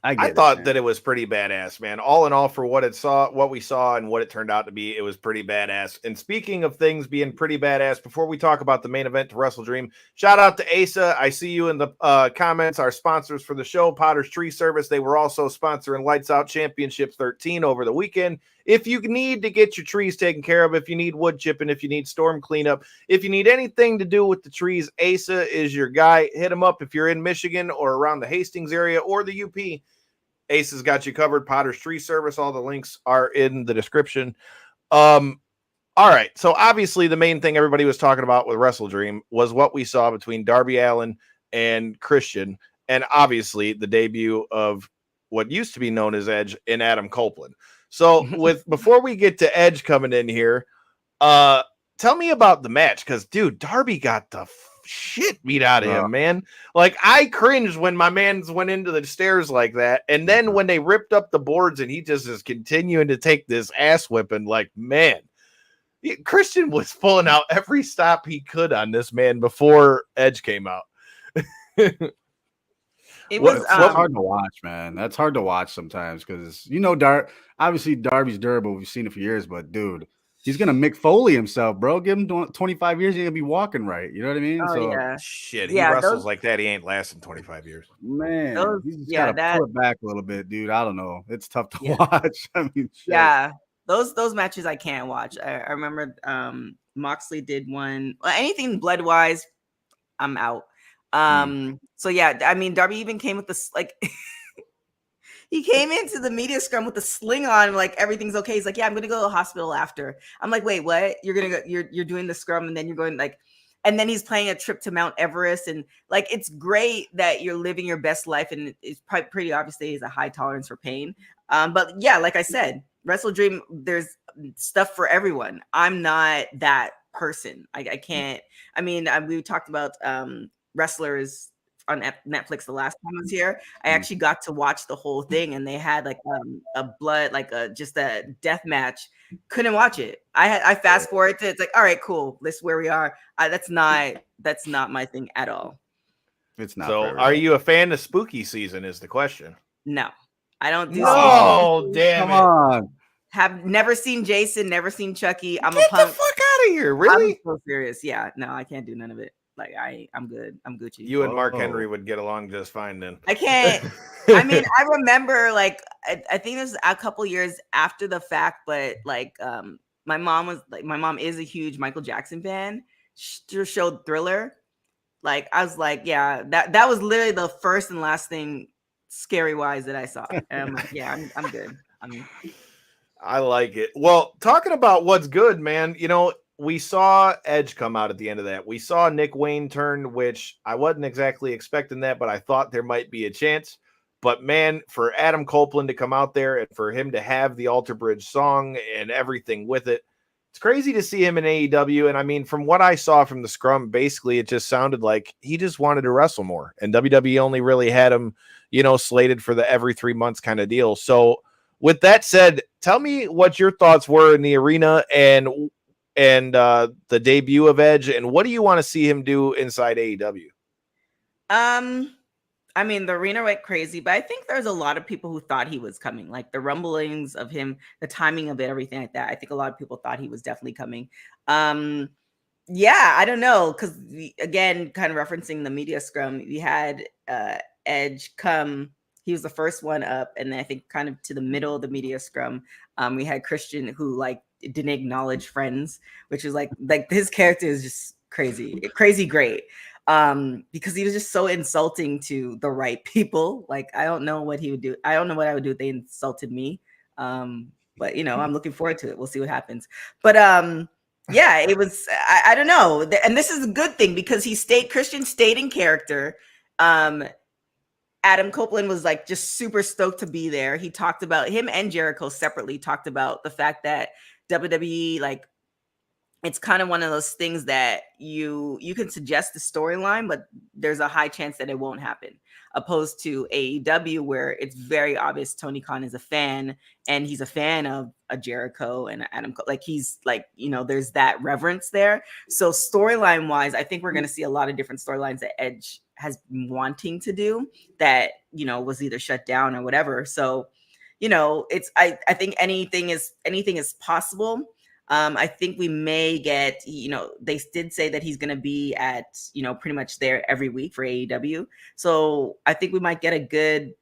I thought that it was pretty badass, man. All in all, for what we saw and what it turned out to be, it was pretty badass. And speaking of things being pretty badass, before we talk about the main event to WrestleDream, shout out to Asa. I see you in the comments. Our sponsors for the show, Potter's Tree Service. They were also sponsoring Lights Out Championship 13 over the weekend. If you need to get your trees taken care of, if you need wood chipping, if you need storm cleanup, if you need anything to do with the trees, Asa is your guy. Hit him up if you're in Michigan or around the Hastings area or the UP. Ace's got you covered. Potter's Tree Service. All the links are in the description. All right. So obviously the main thing everybody was talking about with WrestleDream was what we saw between Darby Allin and Christian, and obviously the debut of what used to be known as Edge and Adam Copeland. So before we get to Edge coming in here, tell me about the match, because dude, Darby got the shit beat out of Yeah. him, man. Like, I cringed when my mans went into the stairs like that. And then when they ripped up the boards and he just is continuing to take this ass whipping, like, man, Christian was pulling out every stop he could on this man before Edge came out. It was That's hard to watch, man. That's hard to watch sometimes because obviously Darby's durable. We've seen it for years, but dude, he's gonna Mick Foley himself, bro. Give him 25 years, he's gonna be walking right. You know what I mean? Oh, So yeah. Shit, he Yeah, wrestles like that. He ain't lasting 25 years. man, he's just gotta pull it back a little bit, dude. I don't know. It's tough to watch. I mean, shit. Yeah, those matches I can't watch. I remember Moxley did one. Well, anything blood wise, I'm out. So yeah, I mean, Darby even came with this like he came into the media scrum with the sling on, like everything's okay. He's like, yeah, I'm gonna go to the hospital after. I'm like, wait, what? You're gonna go? You're doing the scrum and then you're going like, and then he's playing a trip to Mount Everest and like it's great that you're living your best life and it's pretty obviously is a high tolerance for pain. But yeah, like I said, WrestleDream, there's stuff for everyone. I'm not that person. I can't. I mean, we talked about wrestlers on Netflix the last time I was here. I actually got to watch the whole thing and they had like a blood, like just a death match. Couldn't watch it. I fast forward to it's like, all right, cool. This is where we are. That's not my thing at all. It's not. So are you a fan of spooky season is the question. No, I don't do no, damn Come on. Have never seen Jason, never seen Chucky. I'm Get a punk. the fuck out of here. Really? I'm so serious. Yeah, no, I can't do none of it. Like I'm good. I'm Gucci. You and Mark Henry would get along just fine then. I can't. I mean, I remember like I think it was a couple years after the fact, but like my mom is a huge Michael Jackson fan. She showed Thriller. Like I was like, yeah, that was literally the first and last thing scary wise that I saw. And I'm like, yeah, I'm good. I like it. Well, talking about what's good, man, you know, we saw Edge come out at the end of that. We saw Nick Wayne turn, which I wasn't exactly expecting that, but I thought there might be a chance. But man, for Adam Copeland to come out there and for him to have the Alter Bridge song and everything with it, it's crazy to see him in AEW. And I mean, from what I saw from the scrum, basically it just sounded like he just wanted to wrestle more. And WWE only really had him, you know, slated for the every 3 months kind of deal. So with that said, tell me what your thoughts were in the arena and the debut of Edge, and what do you want to see him do inside AEW? I mean, the arena went crazy, but I think there's a lot of people who thought he was coming, like the rumblings of him, the timing of it, everything like that. I think a lot of people thought he was definitely coming. Yeah, I don't know, because again, kind of referencing the media scrum, we had Edge come. He was the first one up, and then I think kind of to the middle of the media scrum, we had Christian who like didn't acknowledge friends, which is like his character is just crazy great. Because he was just so insulting to the right people. Like I don't know what he would do. I don't know what I would do if they insulted me. But you know, I'm looking forward to it. We'll see what happens. But yeah, it was I don't know. And this is a good thing because Christian stayed in character. Adam Copeland was like just super stoked to be there. He talked about him and Jericho separately talked about the fact that WWE, like, it's kind of one of those things that you can suggest the storyline, but there's a high chance that it won't happen. Opposed to AEW, where it's very obvious Tony Khan is a fan and he's a fan of a Jericho and Adam. Like he's like, you know, there's that reverence there. So storyline wise, I think we're going to see a lot of different storylines that Edge has been wanting to do that, you know, was either shut down or whatever. So, you know, I think anything is possible. I think we may get, you know, they did say that he's going to be at, you know, pretty much there every week for AEW. So I think we might get a good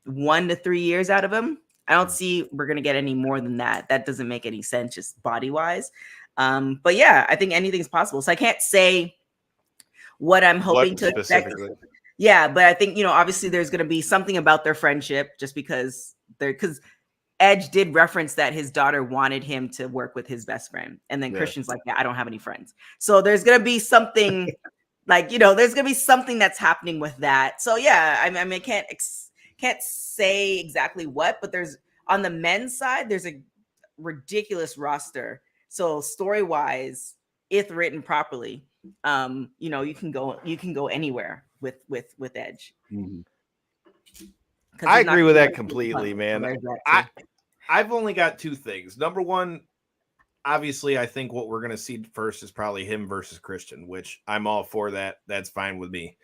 1 to 3 years out of him. I don't see we're going to get any more than that. That doesn't make any sense just body wise. But yeah, I think anything's possible. So I can't say what I'm hoping to expect. Yeah, but I think, you know, obviously there's going to be something about their friendship just because Edge did reference that his daughter wanted him to work with his best friend. And then Christian's like, yeah, I don't have any friends. So there's going to be something like, you know, there's going to be something that's happening with that. So yeah, I mean, I can't say exactly what, but there's on the men's side, there's a ridiculous roster. So story wise, if written properly, you can go anywhere with Edge. Mhm. I agree with that Like completely, so man. there's that too. I've only got two things. Number one, obviously, I think what we're going to see first is probably him versus Christian, which I'm all for that. That's fine with me.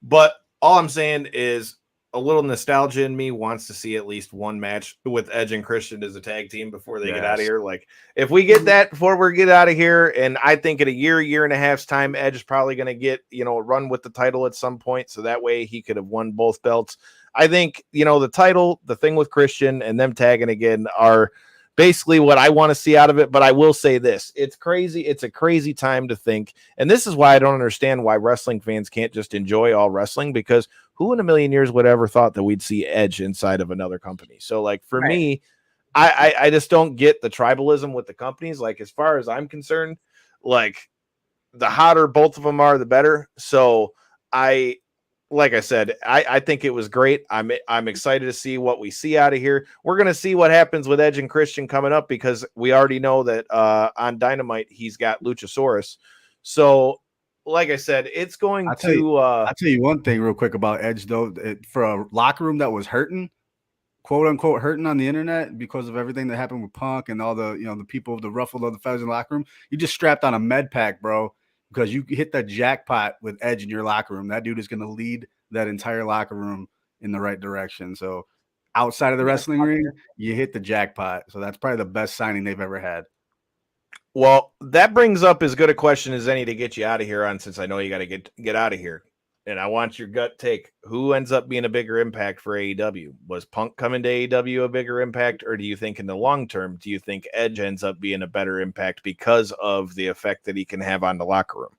But all I'm saying is a little nostalgia in me wants to see at least one match with Edge and Christian as a tag team before they get out of here. Like, if we get that before we get out of here, and I think in a year and a half's time, Edge is probably going to get, a run with the title at some point. So that way he could have won both belts. I think, the title, the thing with Christian and them tagging again are basically what I want to see out of it. But I will say this, it's crazy. It's a crazy time to think. And this is why I don't understand why wrestling fans can't just enjoy all wrestling, because who in a million years would ever thought that we'd see Edge inside of another company? So like for me, I just don't get the tribalism with the companies. Like, as far as I'm concerned, like, the hotter both of them are, the better. So like I said, I think it was great. I'm excited to see what we see out of here. We're going to see what happens with Edge and Christian coming up, because we already know that on Dynamite, he's got Luchasaurus. So like I said, it's going I'll tell you one thing real quick about Edge, though. For a locker room that was hurting, quote unquote, hurting on the internet because of everything that happened with Punk and all the, the people, the ruffled of the feathers in the locker room, you just strapped on a med pack, bro, because you hit the jackpot with Edge in your locker room. That dude is going to lead that entire locker room in the right direction. So outside of the wrestling ring, you hit the jackpot. So that's probably the best signing they've ever had. Well, that brings up as good a question as any to get you out of here on, since I know you got to get out of here. And I want your gut take. Who ends up being a bigger impact for AEW? Was Punk coming to AEW a bigger impact? Or do you think in the long term, do you think Edge ends up being a better impact because of the effect that he can have on the locker room?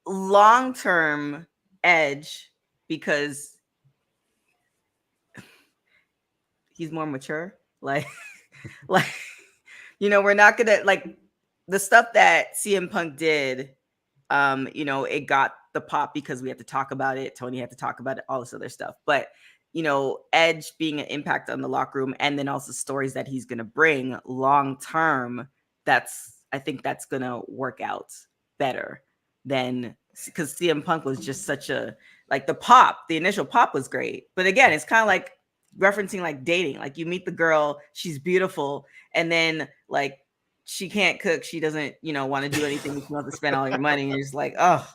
Long term, Edge, because he's more mature. Like we're not gonna, like, the stuff that CM Punk did. It got the pop because we had to talk about it. Tony had to talk about it, all this other stuff. But, Edge being an impact on the locker room, and then also stories that he's going to bring long term, I think that's going to work out better than, because CM Punk was just such a, like, the initial pop was great. But again, it's kind of like referencing like dating. Like, you meet the girl, she's beautiful, and then like, she can't cook, she doesn't, want to do anything, she wants to spend all your money, and you're just like, oh.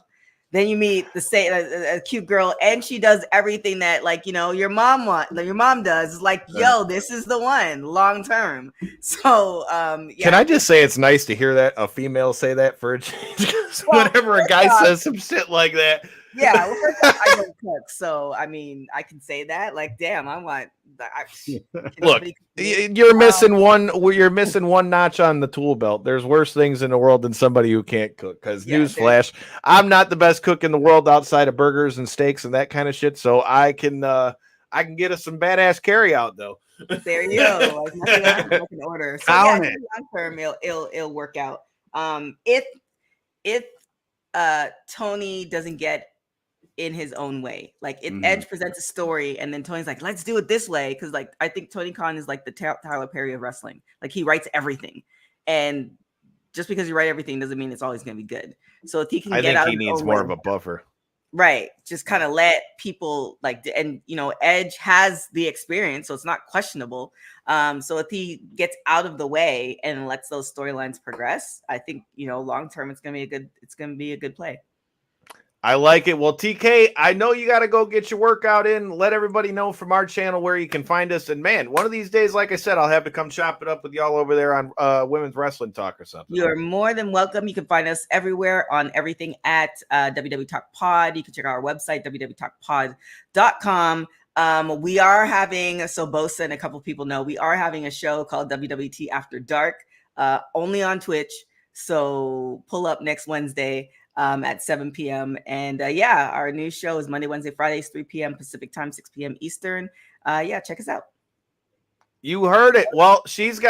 Then you meet a cute girl, and she does everything that, like, your mom does. It's like, yo, this is the one long term. So Can I just say it's nice to hear that a female say that for a change? Because whenever a guy says some shit like that. Yeah, well, first off, I don't cook, so I mean, I can say that. Like, damn, I want. Look, you're missing one. You're missing one notch on the tool belt. There's worse things in the world than somebody who can't cook. Because newsflash, I'm not the best cook in the world outside of burgers and steaks and that kind of shit. So I can get us some badass carry out though. There you go. Like, nothing I can order. So yeah, long term, it'll work out. If Tony doesn't get in his own way, like if Edge presents a story and then Tony's like, let's do it this way, because like I think Tony Khan is like the Tyler Perry of wrestling. Like, he writes everything, and just because you write everything doesn't mean it's always going to be good. So if he can get out, he needs more of a buffer, right? Just kind of let people like, and Edge has the experience, so it's not questionable. So if he gets out of the way and lets those storylines progress, I think long term it's gonna be a good play. I like it. Well, TK, I know you got to go get your workout in. Let everybody know from our channel where you can find us. And man, one of these days, like I said, I'll have to come chop it up with y'all over there on Women's Wrestling Talk or something. You're more than welcome. You can find us everywhere on everything at WWE Talk Pod. You can check out our website, www.talkpod.com. We are having, so Bosa and a couple of people know, we are having a show called WWT After Dark, only on Twitch. So pull up next Wednesday at 7 p.m. And our new show is Monday, Wednesday, Fridays, 3 p.m. Pacific time, 6 p.m. Eastern. Check us out. You heard it. Well,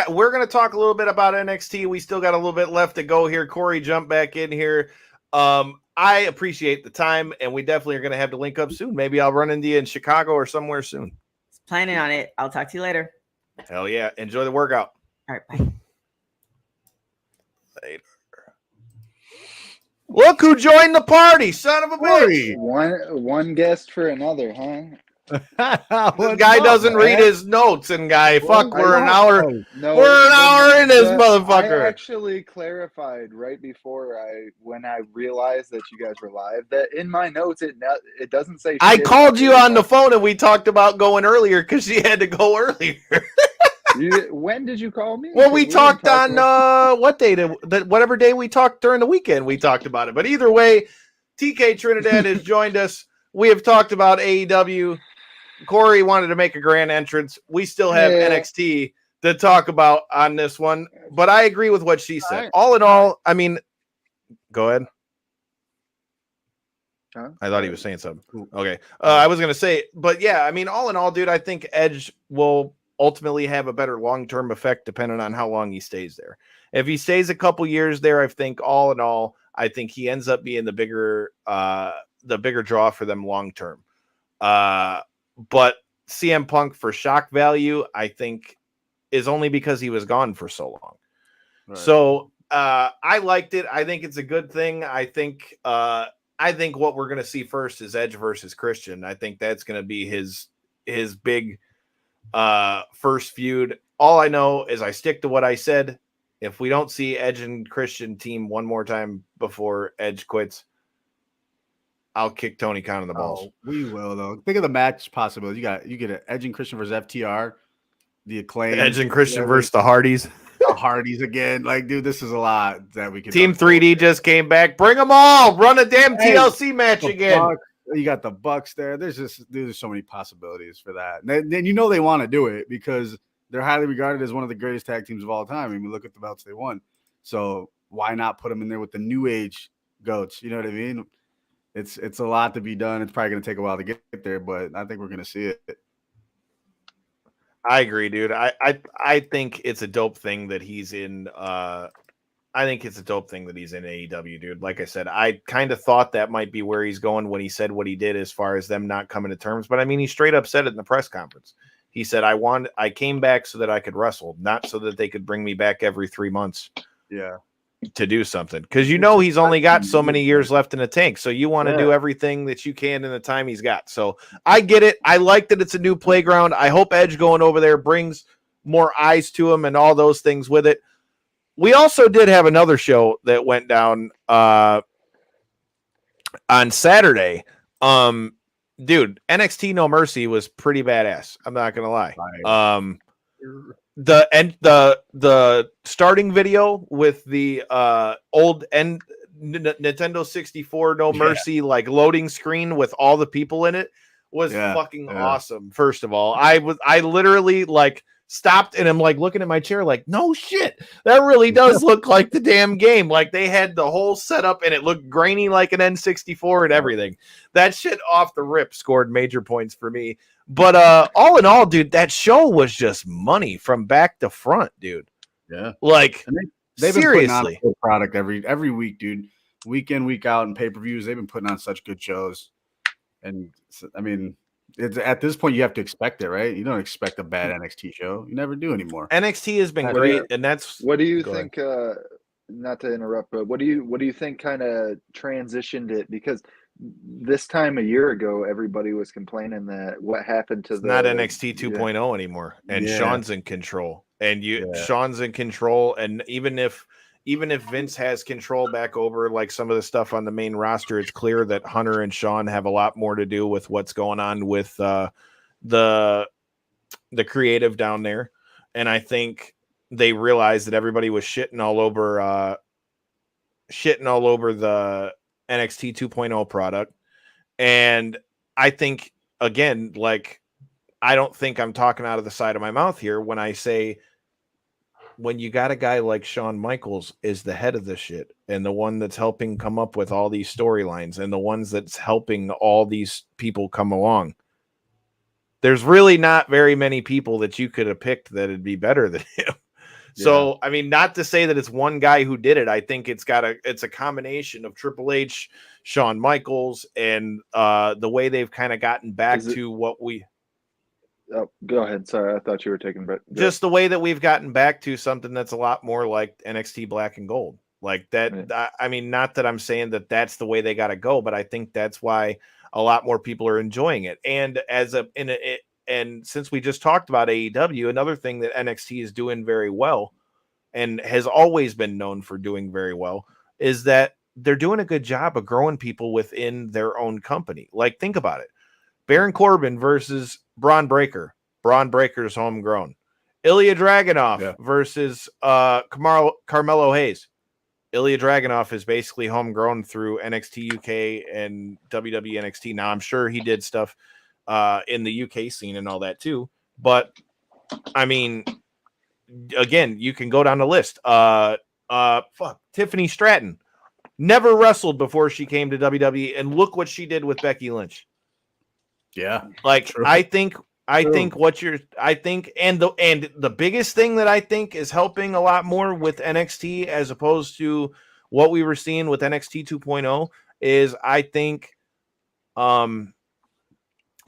we're going to talk a little bit about NXT. We still got a little bit left to go here. Corey, jump back in here. I appreciate the time, and we definitely are going to have to link up soon. Maybe I'll run into you in Chicago or somewhere soon. Planning on it. I'll talk to you later. Hell yeah. Enjoy the workout. All right. Bye. Later. Look who joined the party, son of a bitch. One guest for another, huh? This guy doesn't read his notes, and we're an hour. No, we're an hour in this motherfucker. I actually clarified right before when I realized that you guys were live that in my notes it doesn't say. I called you on the phone and we talked about going earlier because she had to go earlier. When did you call me? Well, we talked on what day? Whatever day we talked during the weekend, we talked about it. But either way, TK Trinidad has joined us. We have talked about AEW. Corey wanted to make a grand entrance. We still have NXT to talk about on this one, but I agree with what she said. All in all, I mean, go ahead. Huh? I thought he was saying something. Okay. I was going to say, but yeah, I mean, all in all, dude, I think Edge will ultimately have a better long-term effect depending on how long he stays there. If he stays a couple years there, I think all in all, I think he ends up being the bigger draw for them long-term. But CM Punk for shock value, I think, is only because he was gone for so long. Right. So I liked it. I think it's a good thing. I think what we're going to see first is Edge versus Christian. I think that's going to be his big first feud. All I know is I stick to what I said. If we don't see Edge and Christian team one more time before Edge quits, I'll kick Tony Khan in the balls. Oh, we will though. Think of the match possibility. You get an Edge and Christian versus FTR, the Acclaim, Edge and Christian versus the Hardys. The Hardys again. Like, dude, this is a lot that we can. Team 3D just came back. Bring them all. Run a damn TLC match again. Bucks, you got the Bucks there. There's so many possibilities for that. Then they want to do it because they're highly regarded as one of the greatest tag teams of all time. I mean, look at the belts they won. So why not put them in there with the new age goats? You know what I mean? It's a lot to be done. It's probably going to take a while to get there, but I think we're going to see it. I agree, dude. I think it's a dope thing that he's in. I think it's a dope thing that he's in AEW, dude. Like I said, I kind of thought that might be where he's going when he said what he did as far as them not coming to terms. But I mean, he straight up said it in the press conference. He said, I came back so that I could wrestle, not so that they could bring me back every 3 months. Yeah. To do something, because he's only got so many years left in the tank, so you want to do everything that you can in the time he's got. So I get it. I like that it's a new playground. I hope Edge going over there brings more eyes to him and all those things with it. We also did have another show that went down on Saturday. Dude, NXT No Mercy was pretty badass. I'm not gonna lie. The starting video with the old Nintendo 64 No Mercy like loading screen with all the people in it was fucking awesome. First of all, I literally like stopped and I'm like looking at my chair like, no shit, that really does look like the damn game. Like they had the whole setup and it looked grainy like an N64 and everything. That shit off the rip scored major points for me. But all in all, dude, that show was just money from back to front, dude. Yeah. Like they've seriously. been putting on a product every week, dude. Week in, week out, and pay-per-views. They've been putting on such good shows. And I mean, at this point, you have to expect it, right? You don't expect a bad NXT show. You never do anymore. NXT has been great, and that's what do you think? Not to interrupt, but what do you think kind of transitioned it? Because this time a year ago, everybody was complaining that what happened to not NXT 2.0 anymore, and Sean's in control, and Sean's in control, and even if Vince has control back over like some of the stuff on the main roster, it's clear that Hunter and Sean have a lot more to do with what's going on with the creative down there, and I think they realized that everybody was shitting all over the NXT 2.0 product. And I think, again, like, I don't think I'm talking out of the side of my mouth here when I say, when you got a guy like Shawn Michaels is the head of this shit and the one that's helping come up with all these storylines and the ones that's helping all these people come along, there's really not very many people that you could have picked that'd be better than him. So, I mean, not to say that it's one guy who did it. I think it's a combination of Triple H, Shawn Michaels, and the way they've kind of gotten back to what we. Oh, go ahead. Sorry, I thought you were taking. Just the way that we've gotten back to something that's a lot more like NXT Black and Gold. Like that. I mean, not that I'm saying that that's the way they got to go, but I think that's why a lot more people are enjoying it. And and since we just talked about AEW, another thing that NXT is doing very well and has always been known for doing very well is that they're doing a good job of growing people within their own company. Like, think about it. Baron Corbin versus Braun Breaker. Braun Breaker's homegrown. Ilya Dragunov versus Carmelo Hayes. Ilya Dragunov is basically homegrown through NXT UK and WWE NXT. Now, I'm sure he did stuff in the UK scene and all that too. But, I mean, again, you can go down the list. Tiffany Stratton never wrestled before she came to WWE, and look what she did with Becky Lynch. Yeah, like true. I think the biggest thing that I think is helping a lot more with NXT as opposed to what we were seeing with NXT 2.0 is I think the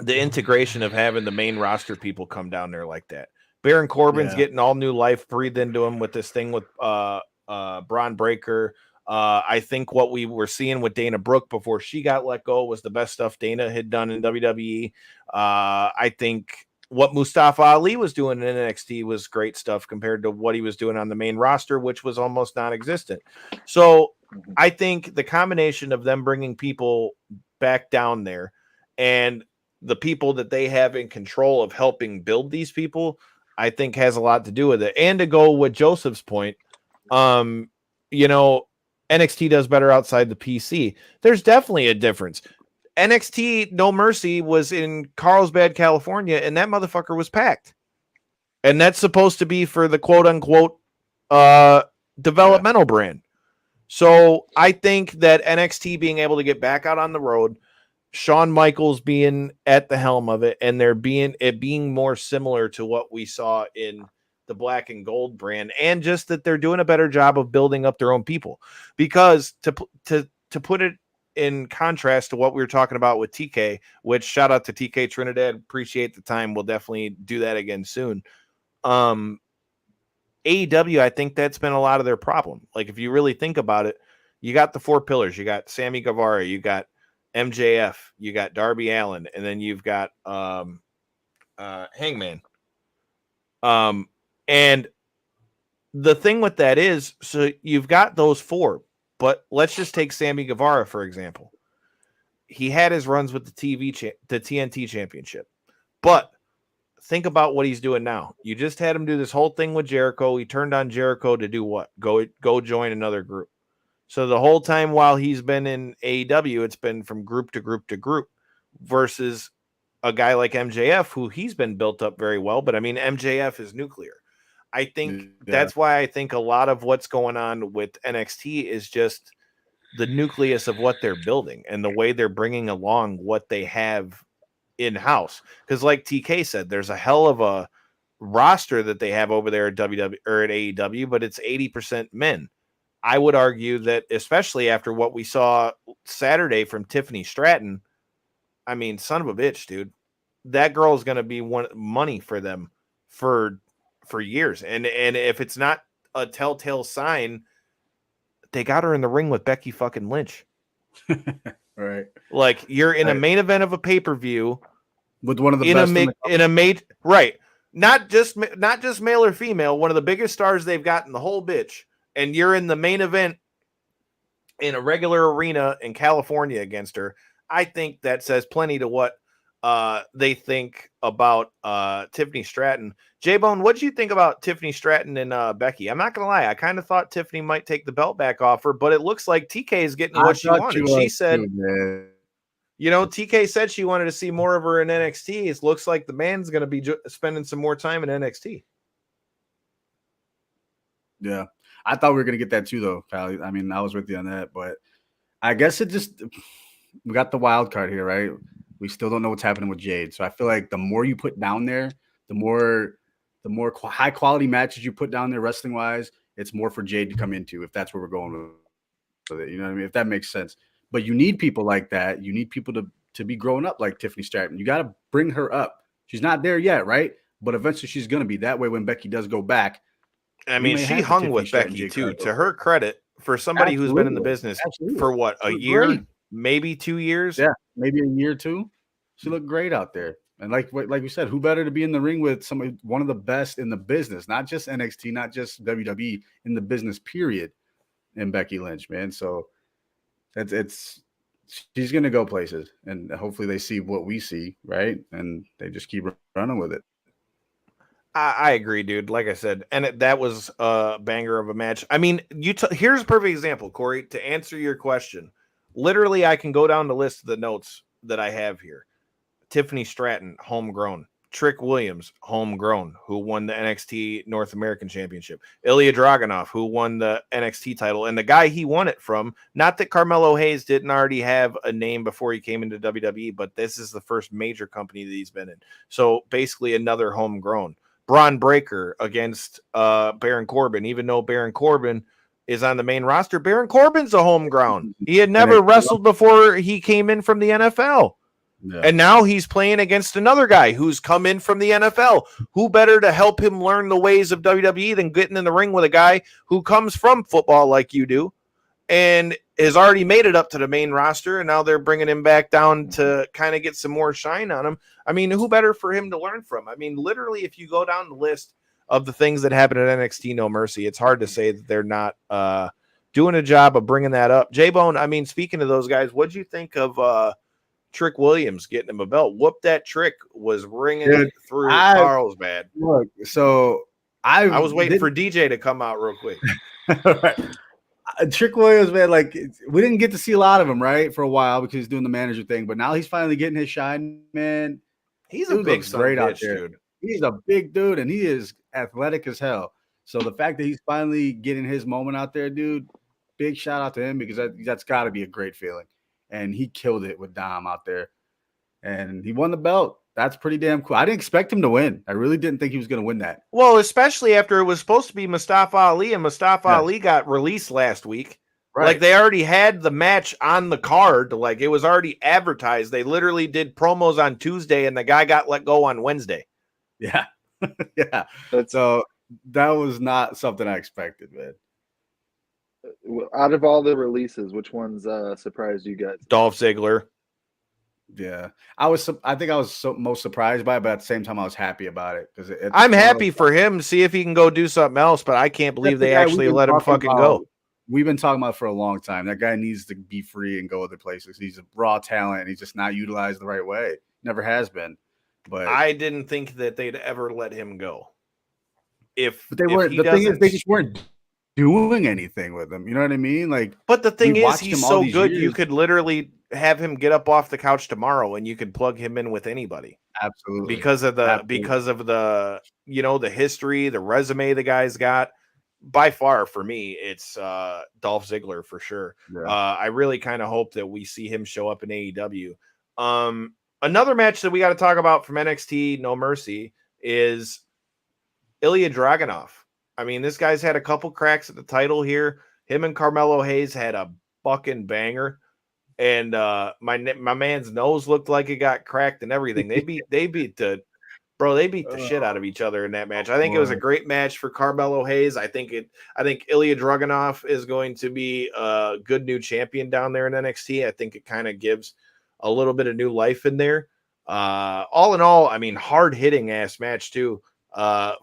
integration of having the main roster people come down there like that. Baron Corbin's getting all new life breathed into him with this thing with Braun Breaker. I think what we were seeing with Dana Brooke before she got let go was the best stuff Dana had done in WWE. I think what Mustafa Ali was doing in NXT was great stuff compared to what he was doing on the main roster, which was almost non-existent. So I think the combination of them bringing people back down there and the people that they have in control of helping build these people, I think has a lot to do with it. And to go with Joseph's point, NXT does better outside the PC. There's definitely a difference. NXT No Mercy was in Carlsbad, California, and that motherfucker was packed. And that's supposed to be for the quote unquote developmental brand. So I think that NXT being able to get back out on the road, Shawn Michaels being at the helm of it, and being more similar to what we saw in the black and gold brand, and just that they're doing a better job of building up their own people. Because to put it in contrast to what we were talking about with TK, which shout out to TK Trinidad, appreciate the time. We'll definitely do that again soon. AEW, I think that's been a lot of their problem. Like, if you really think about it, you got the four pillars. You got Sammy Guevara, you got MJF, you got Darby Allin, and then you've got Hangman. And the thing with that is, so you've got those four, but let's just take Sammy Guevara, for example. He had his runs with the TNT championship, but think about what he's doing now. You just had him do this whole thing with Jericho. He turned on Jericho to do what? Go join another group. So the whole time while he's been in AEW, it's been from group to group to group versus a guy like MJF, who he's been built up very well. But I mean, MJF is nuclear. I think that's why I think a lot of what's going on with NXT is just the nucleus of what they're building and the way they're bringing along what they have in-house. Because like TK said, there's a hell of a roster that they have over there at WWE or at AEW, but it's 80% men. I would argue that, especially after what we saw Saturday from Tiffany Stratton, I mean, son of a bitch, dude, that girl is going to be money for them for years. And if it's not a telltale sign, they got her in the ring with Becky fucking Lynch. Right. Like, you're in a main event of a pay-per-view with one of the best in a mate, right? Not just male or female, one of the biggest stars they've got in the whole bitch. And you're in the main event in a regular arena in California against her. I think that says plenty to what they think about Tiffany Stratton. J-Bone, what did you think about Tiffany Stratton and Becky? I'm not going to lie. I kind of thought Tiffany might take the belt back off her, but it looks like TK is getting what she wanted. She said, TK said she wanted to see more of her in NXT. It looks like the man's going to be spending some more time in NXT. Yeah. I thought we were going to get that too, though, Pally. I mean, I was with you on that, but I guess we got the wild card here, right? We still don't know what's happening with Jade. So I feel like the more you put down there, the more high quality matches you put down there wrestling wise, it's more for Jade to come into, if that's where we're going with it. You know what I mean? If that makes sense. But you need people like that. You need people to be growing up like Tiffany Stratton. You got to bring her up. She's not there yet, right? But eventually she's going to be. That way when Becky does go back, I mean, she hung with Becky too. To her credit, for somebody who's been in the business for what, a year, great. maybe 2 years. Yeah, maybe a year or two. She looked great out there. And like we said, who better to be in the ring with somebody, one of the best in the business, not just NXT, not just WWE, in the business period, and Becky Lynch, man. So she's gonna go places, and hopefully they see what we see, right? And they just keep running with it. I agree, dude. Like I said, and that was a banger of a match. I mean, here's a perfect example, Corey, to answer your question. Literally, I can go down the list of the notes that I have here. Tiffany Stratton, homegrown. Trick Williams, homegrown, who won the NXT North American Championship. Ilya Dragunov, who won the NXT title. And the guy he won it from, not that Carmelo Hayes didn't already have a name before he came into WWE, but this is the first major company that he's been in. So basically another homegrown. Braun Breaker against Baron Corbin, even though Baron Corbin is on the main roster. Baron Corbin's a homegrown. He had never wrestled before he came in from the NFL. Yeah. And now he's playing against another guy who's come in from the NFL. Who better to help him learn the ways of WWE than getting in the ring with a guy who comes from football like you do and has already made it up to the main roster, and now they're bringing him back down to kind of get some more shine on him. I mean, who better for him to learn from? I mean, literally, if you go down the list of the things that happen at NXT No Mercy, it's hard to say that they're not doing a job of bringing that up. J-Bone, I mean, speaking of those guys, what'd you think of Trick Williams getting him a belt? Whoop, that trick was ringing through Carl's bad. Look, so I was waiting for DJ to come out real quick. Trick Williams, man, like we didn't get to see a lot of him, right, for a while because he's doing the manager thing, but now he's finally getting his shine, man. He's a big great out there. Dude. He's a big dude, and he is athletic as hell. So the fact that he's finally getting his moment out there, dude, big shout out to him because that's got to be a great feeling. And he killed it with Dom out there, and he won the belt. That's pretty damn cool. I didn't expect him to win. I really didn't think he was going to win that. Well, especially after it was supposed to be Mustafa Ali, and Mustafa Ali got released last week. Right. Like, they already had the match on the card. Like, it was already advertised. They literally did promos on Tuesday, and the guy got let go on Wednesday. Yeah. Yeah. So that was not something I expected, man. Out of all the releases, which ones surprised you guys? Dolph Ziggler. Yeah, I think I was most surprised by it, but at the same time, I was happy about it because I'm happy for him. See if he can go do something else, but I can't believe they actually let him fucking go. We've been talking about it for a long time. That guy needs to be free and go other places. He's a raw talent, and he's just not utilized the right way. Never has been. But I didn't think that they'd ever let him go. But they weren't. The thing is, they just weren't doing anything with him. You know what I mean? Like, but the thing is, he's so good. You could literally have him get up off the couch tomorrow, and you could plug him in with anybody. Absolutely, because of the the history, the resume the guy's got. By far, for me, it's Dolph Ziggler for sure. Yeah. I really kind of hope that we see him show up in AEW. Another match that we got to talk about from NXT No Mercy is Ilya Dragunov. I mean, this guy's had a couple cracks at the title here. Him and Carmelo Hayes had a fucking banger, and my man's nose looked like it got cracked and everything. They beat the shit out of each other in that match. I think it was a great match for Carmelo Hayes. I think Ilya Dragunov is going to be a good new champion down there in NXT. I think it kind of gives a little bit of new life in there. All in all, I mean, hard hitting ass match too.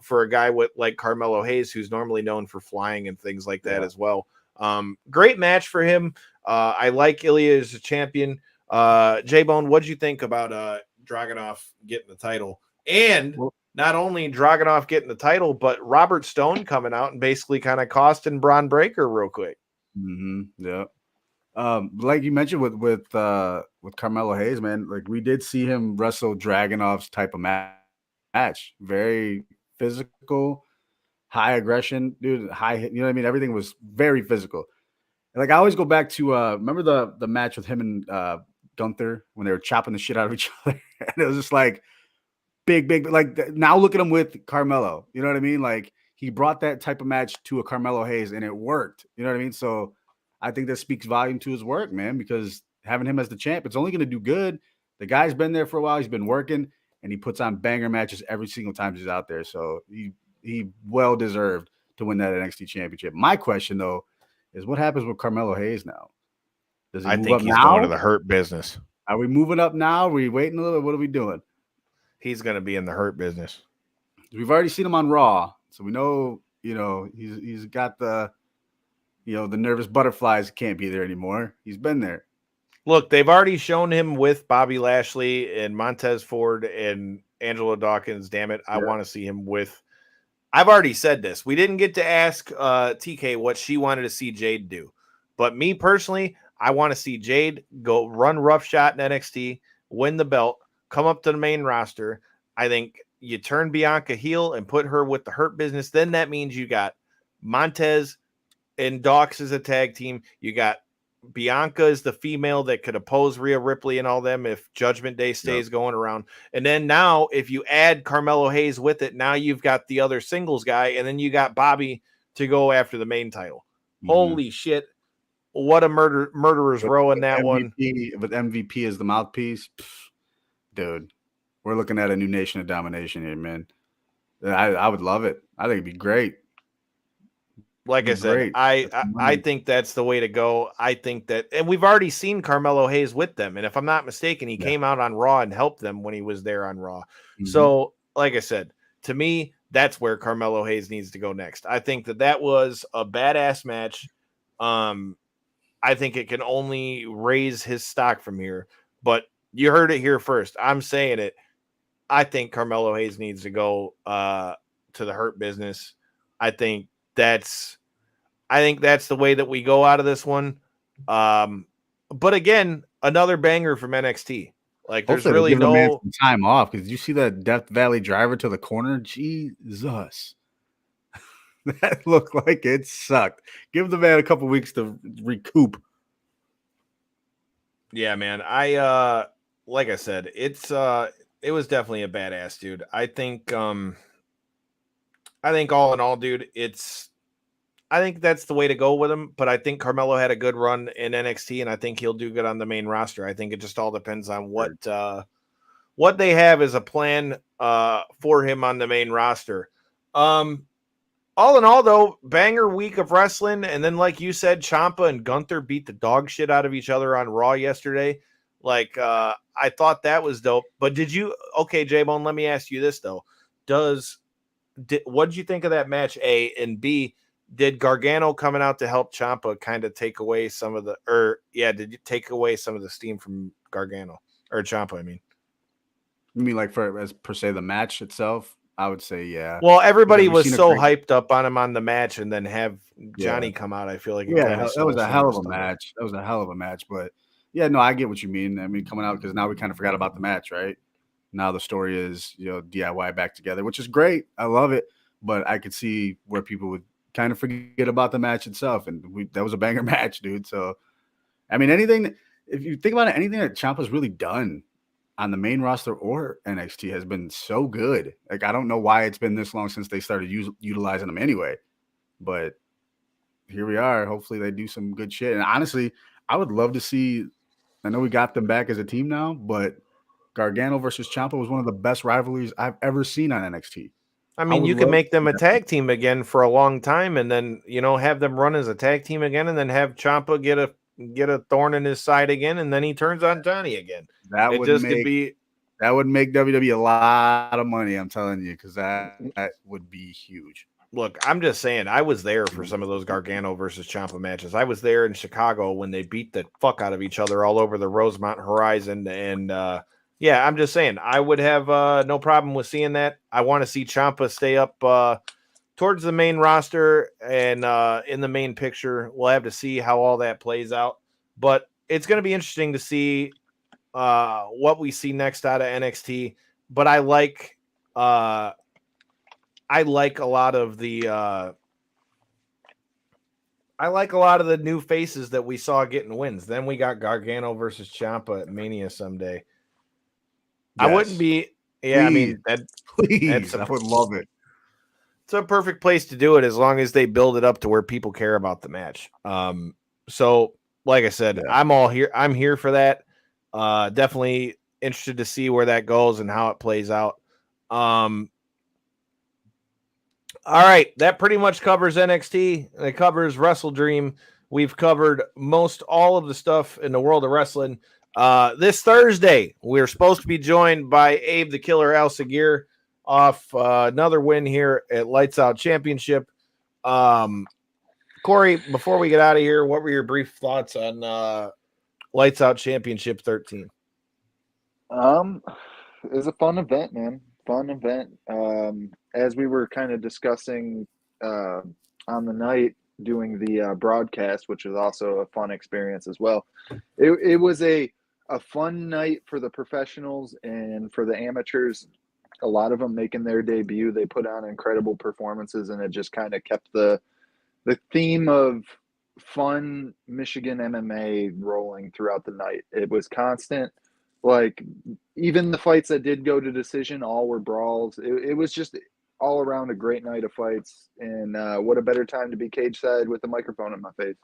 For a guy like Carmelo Hayes, who's normally known for flying and things like that as well. Great match for him. I like Ilya as a champion. J-Bone, what'd you think about Dragunov getting the title? And not only Dragunov getting the title, but Robert Stone coming out and basically kind of costing Braun Breaker real quick. Mm-hmm. Yeah. Like you mentioned with Carmelo Hayes, man, like we did see him wrestle Dragunov's type of match. Very physical, high aggression, dude, high hit, you know what I mean? Everything was very physical. And like I always go back to remember the match with him and Gunther when they were chopping the shit out of each other. And it was just like big, like now look at him with Carmelo. You know what I mean? Like he brought that type of match to a Carmelo Hayes and it worked. You know what I mean? So I think that speaks volume to his work, man, because having him as the champ, it's only going to do good. The guy's been there for a while. He's been working. And he puts on banger matches every single time he's out there. So he well deserved to win that NXT championship. My question, though, is what happens with Carmelo Hayes now. Does he I move think up he's now? going to the Hurt Business. Are we moving up now? Are we waiting a little bit? What are we doing? He's going to be in the Hurt Business. We've already seen him on Raw, so we know, he's got the nervous butterflies can't be there anymore. He's been there. Look, they've already shown him with Bobby Lashley and Montez Ford and Angelo Dawkins. Damn it. I want to see him with. I've already said this. We didn't get to ask TK what she wanted to see Jade do. But me personally, I want to see Jade go run roughshot in NXT, win the belt, come up to the main roster. I think you turn Bianca heel and put her with the Hurt Business. Then that means you got Montez and Dawkins as a tag team. You got Bianca is the female that could oppose Rhea Ripley and all them if Judgment Day stays going around. And then now if you add Carmelo Hayes with it, now you've got the other singles guy, and then you got Bobby to go after the main title. Holy shit. What a murderer's row in that one. With MVP as the mouthpiece, dude, we're looking at a new nation of domination here, man. I would love it. I think it'd be great. Like I said, I think that's the way to go. I think that, and we've already seen Carmelo Hayes with them. And if I'm not mistaken, he came out on Raw and helped them when he was there on Raw. So, like I said, to me, that's where Carmelo Hayes needs to go next. I think that was a badass match. I think it can only raise his stock from here. But you heard it here first. I'm saying it. I think Carmelo Hayes needs to go to the Hurt Business. I think that's the way that we go out of this one. But again, another banger from NXT. Like there's Hopefully really the man no some time off, because you see that Death Valley driver to the corner. Jesus, that looked like it sucked. Give the man a couple weeks to recoup. Yeah, man. Like I said, it was definitely a badass, dude. I think all in all, dude, I think that's the way to go with him. But I think Carmelo had a good run in NXT, and I think he'll do good on the main roster. I think it just all depends on what they have as a plan for him on the main roster. All in all, though, banger week of wrestling. And then, like you said, Ciampa and Gunther beat the dog shit out of each other on Raw yesterday. Like, I thought that was dope. But okay, J-Bone, let me ask you this, though. What did you think of that match, A? And B, did Gargano coming out to help Ciampa kind of take away some of did you take away some of the steam from Gargano? Or Ciampa, I mean. You mean like per se the match itself? I would say, yeah. Well, everybody was so hyped up on him on the match, and then have Johnny come out. I feel like that was a hell of a match. That was a hell of a match. But yeah, no, I get what you mean. I mean, coming out because now we kind of forgot about the match, right? Now the story is DIY back together, which is great. I love it. But I could see where people would kind of forget about the match itself, and that was a banger match, dude. So, I mean, if you think about it, anything that Ciampa's really done on the main roster or NXT has been so good. Like, I don't know why it's been this long since they started utilizing them anyway, but here we are. Hopefully they do some good shit. And honestly, I would love to see, I know we got them back as a team now, but Gargano versus Ciampa was one of the best rivalries I've ever seen on NXT. I mean, you can make them a tag team again for a long time, and then, have them run as a tag team again, and then have Ciampa get a thorn in his side again, and then he turns on Johnny again. That would make WWE a lot of money, I'm telling you, because that would be huge. Look, I'm just saying, I was there for some of those Gargano versus Ciampa matches. I was there in Chicago when they beat the fuck out of each other all over the Rosemont Horizon, and yeah, I'm just saying, I would have no problem with seeing that. I want to see Ciampa stay up towards the main roster and in the main picture. We'll have to see how all that plays out. But it's going to be interesting to see what we see next out of NXT. But I like a lot of the new faces that we saw getting wins. Then we got Gargano versus Ciampa at Mania someday. Yes. I wouldn't be. Yeah, please, I mean, I would love it. It's a perfect place to do it as long as they build it up to where people care about the match. So, like I said, I'm all here. I'm here for that. Definitely interested to see where that goes and how it plays out. All right, that pretty much covers NXT. It covers WrestleDream. We've covered most all of the stuff in the world of wrestling. This Thursday, we're supposed to be joined by Abe the Killer Al Segir off another win here at Lights Out Championship. Corey, before we get out of here, what were your brief thoughts on Lights Out Championship 13? It was a fun event, man. Fun event. As we were kind of discussing on the night doing the broadcast, which was also a fun experience as well. It was a fun night for the professionals and for the amateurs. A lot of them making their debut. They put on incredible performances, and it just kind of kept the theme of fun Michigan MMA rolling throughout the night. It was constant. Like, even the fights that did go to decision, all were brawls. It was just all around a great night of fights. And what a better time to be cage side with the microphone in my face.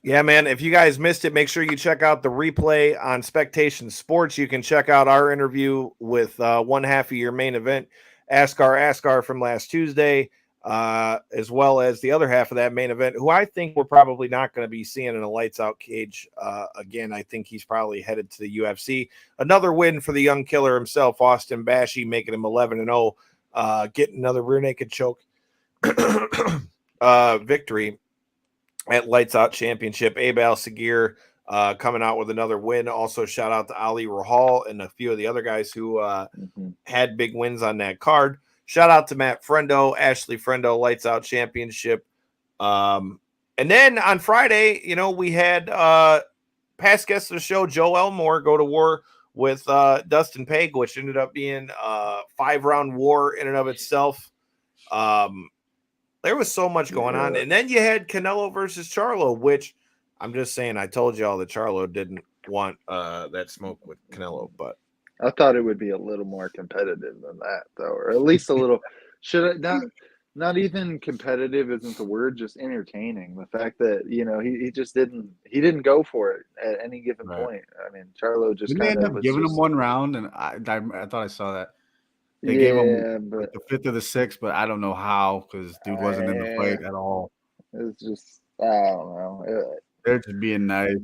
Yeah, man. If you guys missed it, make sure you check out the replay on Spectation Sports. You can check out our interview with one half of your main event, Askar from last Tuesday, as well as the other half of that main event, who I think we're probably not going to be seeing in a lights out cage again. I think he's probably headed to the UFC. Another win for the young killer himself, Austin Bashy, making him 11-0, getting another rear naked choke victory at Lights Out Championship. Abe Al Segir coming out with another win. Also, shout out to Ali Rahal and a few of the other guys who had big wins on that card. Shout out to Matt Friendo, Ashley Friendo, Lights Out Championship. And then on Friday, we had past guest of the show, Joe Elmore, go to war with Dustin Page, which ended up being a 5-round war in and of itself. There was so much going on. And then you had Canelo versus Charlo, which I'm just saying, I told y'all that Charlo didn't want that smoke with Canelo, but I thought it would be a little more competitive than that, though, or at least a little. Not even competitive isn't the word, just entertaining. The fact that he just didn't go for it at any given point. I mean, Charlo just Didn't kind they of end up giving him one round, and I thought I saw that they gave him but the 5th or the 6th, but I don't know how because dude wasn't in the fight at all. It's just I don't know. They're just being nice.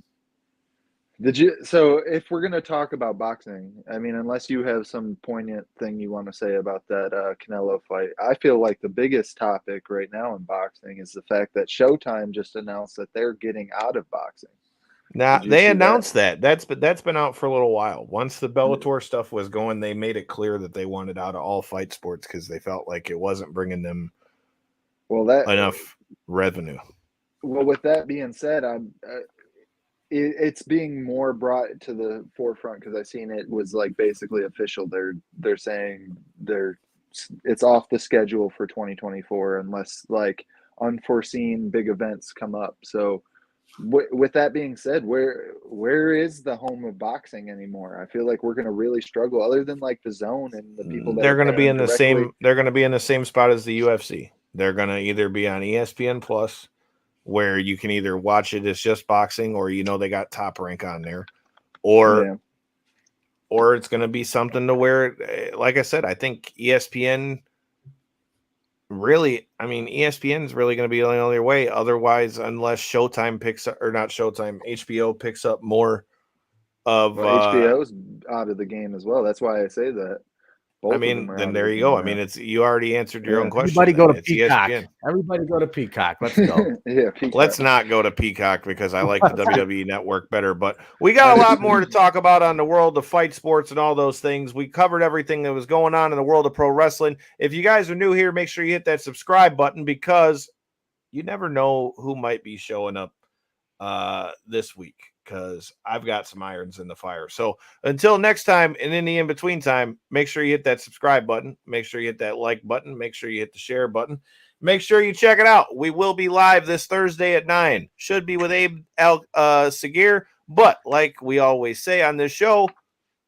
So if we're going to talk about boxing, I mean, unless you have some poignant thing you want to say about that Canelo fight, I feel like the biggest topic right now in boxing is the fact that Showtime just announced that they're getting out of boxing. Now they announced that. That's been out for a little while. Once the Bellator stuff was going, they made it clear that they wanted out of all fight sports because they felt like it wasn't bringing them enough revenue. Well, with that being said, it's being more brought to the forefront because I've seen it was like basically official. They're saying it's off the schedule for 2024 unless like unforeseen big events come up. So with that being said, where is the home of boxing anymore? I feel like we're going to really struggle other than like the Zone and the people that they're going to be in the directly. same. They're going to be in the same spot as the UFC. They're going to either be on ESPN Plus, where you can either watch it as just boxing or they got Top Rank on there, or it's going to be something to where, like I said, I think ESPN ESPN is really going to be the only way. Otherwise, unless Showtime picks up, or not Showtime, HBO picks up more of HBO's out of the game as well. That's why I say that. Then there you go. I mean, you already answered your own question. Everybody go to it's Peacock. ESPN. Everybody go to Peacock. Let's go. Peacock. Let's not go to Peacock because I like the WWE Network better. But we got a lot more to talk about on the world of fight sports and all those things. We covered everything that was going on in the world of pro wrestling. If you guys are new here, make sure you hit that subscribe button because you never know who might be showing up this week. Because I've got some irons in the fire. So until next time, and in the in-between time, make sure you hit that subscribe button. Make sure you hit that like button. Make sure you hit the share button. Make sure you check it out. We will be live this Thursday at 9. Should be with Abe Segir. But like we always say on this show,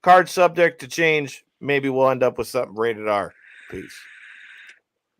card subject to change. Maybe we'll end up with something rated R. Peace.